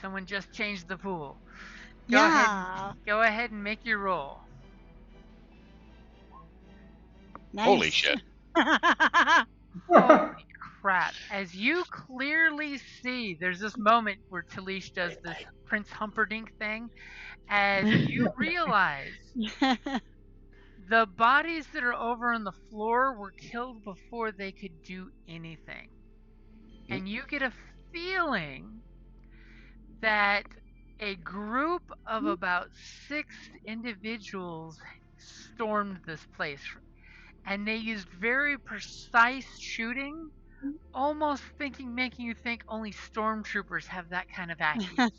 Someone just changed the pool. Yeah. Go ahead and make your roll. Nice. Holy shit. Holy crap. As you clearly see, there's this moment where Talish does this Prince Humperdinck thing. As you realize the bodies that are over on the floor were killed before they could do anything. And you get a feeling that a group of about 6 individuals stormed this place. And they used very precise shooting, almost making you think only stormtroopers have that kind of accuracy.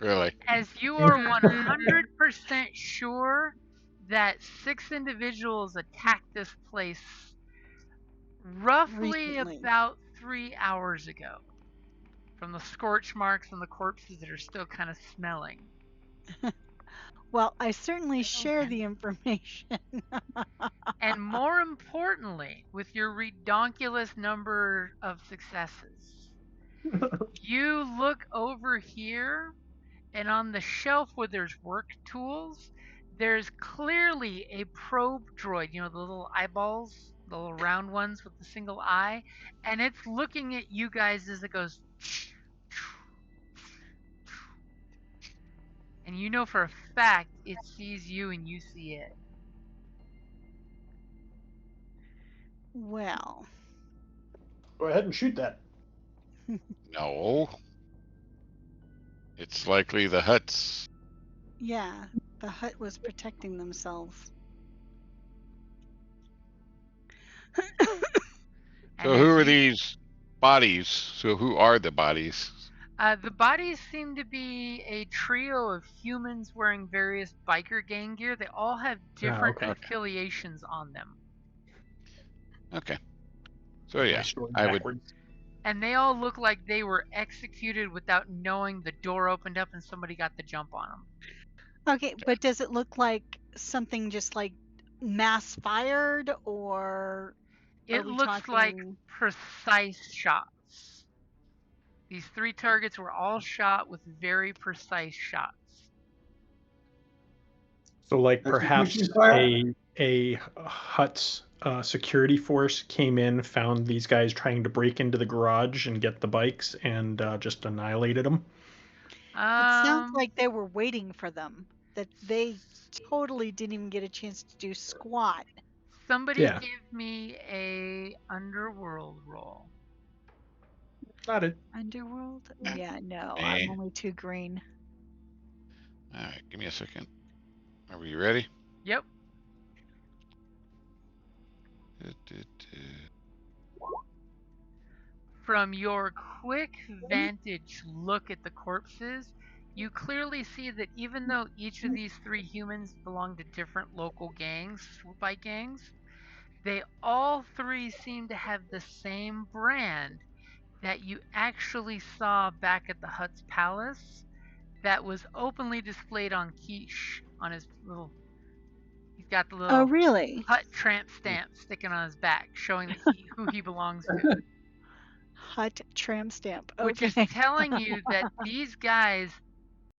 Really? As you are 100% sure that 6 individuals attacked this place roughly Recently. about 3 hours ago, from the scorch marks on the corpses that are still kind of smelling. Well, I certainly share the information. And more importantly, with your redonkulous number of successes, you look over here, and on the shelf where there's work tools, there's clearly a probe droid, you know, the little eyeballs, the little round ones with the single eye, and it's looking at you guys as it goes. And you know for a fact it sees you and you see it. Well. Go ahead and shoot that. No. It's likely the Hutts. Yeah, the hut was protecting themselves. So who are these bodies? So who are the bodies? The bodies seem to be a trio of humans wearing various biker gang gear. They all have different affiliations on them. Okay. So yeah, I would. And they all look like they were executed without knowing the door opened up and somebody got the jump on them. Okay, but does it look like something just like mass fired, or it looks like precise shots? These 3 targets were all shot with very precise shots. So, like perhaps a Hutt's security force came in, found these guys trying to break into the garage and get the bikes, and just annihilated them. It sounds like they were waiting for them. That they totally didn't even get a chance to do squat. Somebody give me a underworld roll. Got it. Underworld? Yeah, no, I'm only 2 green. All right, give me a second. Are we ready? Yep. From your quick vantage look at the corpses, you clearly see that even though each of these 3 humans belong to different local gangs, swoop-bike gangs, they all 3 seem to have the same brand that you actually saw back at the Hutt's palace that was openly displayed on Kesh on his little. He's got the Oh, little really? Hutt tramp stamp sticking on his back, showing that who he belongs to. Hutt tram stamp. Which Okay. is telling you that these guys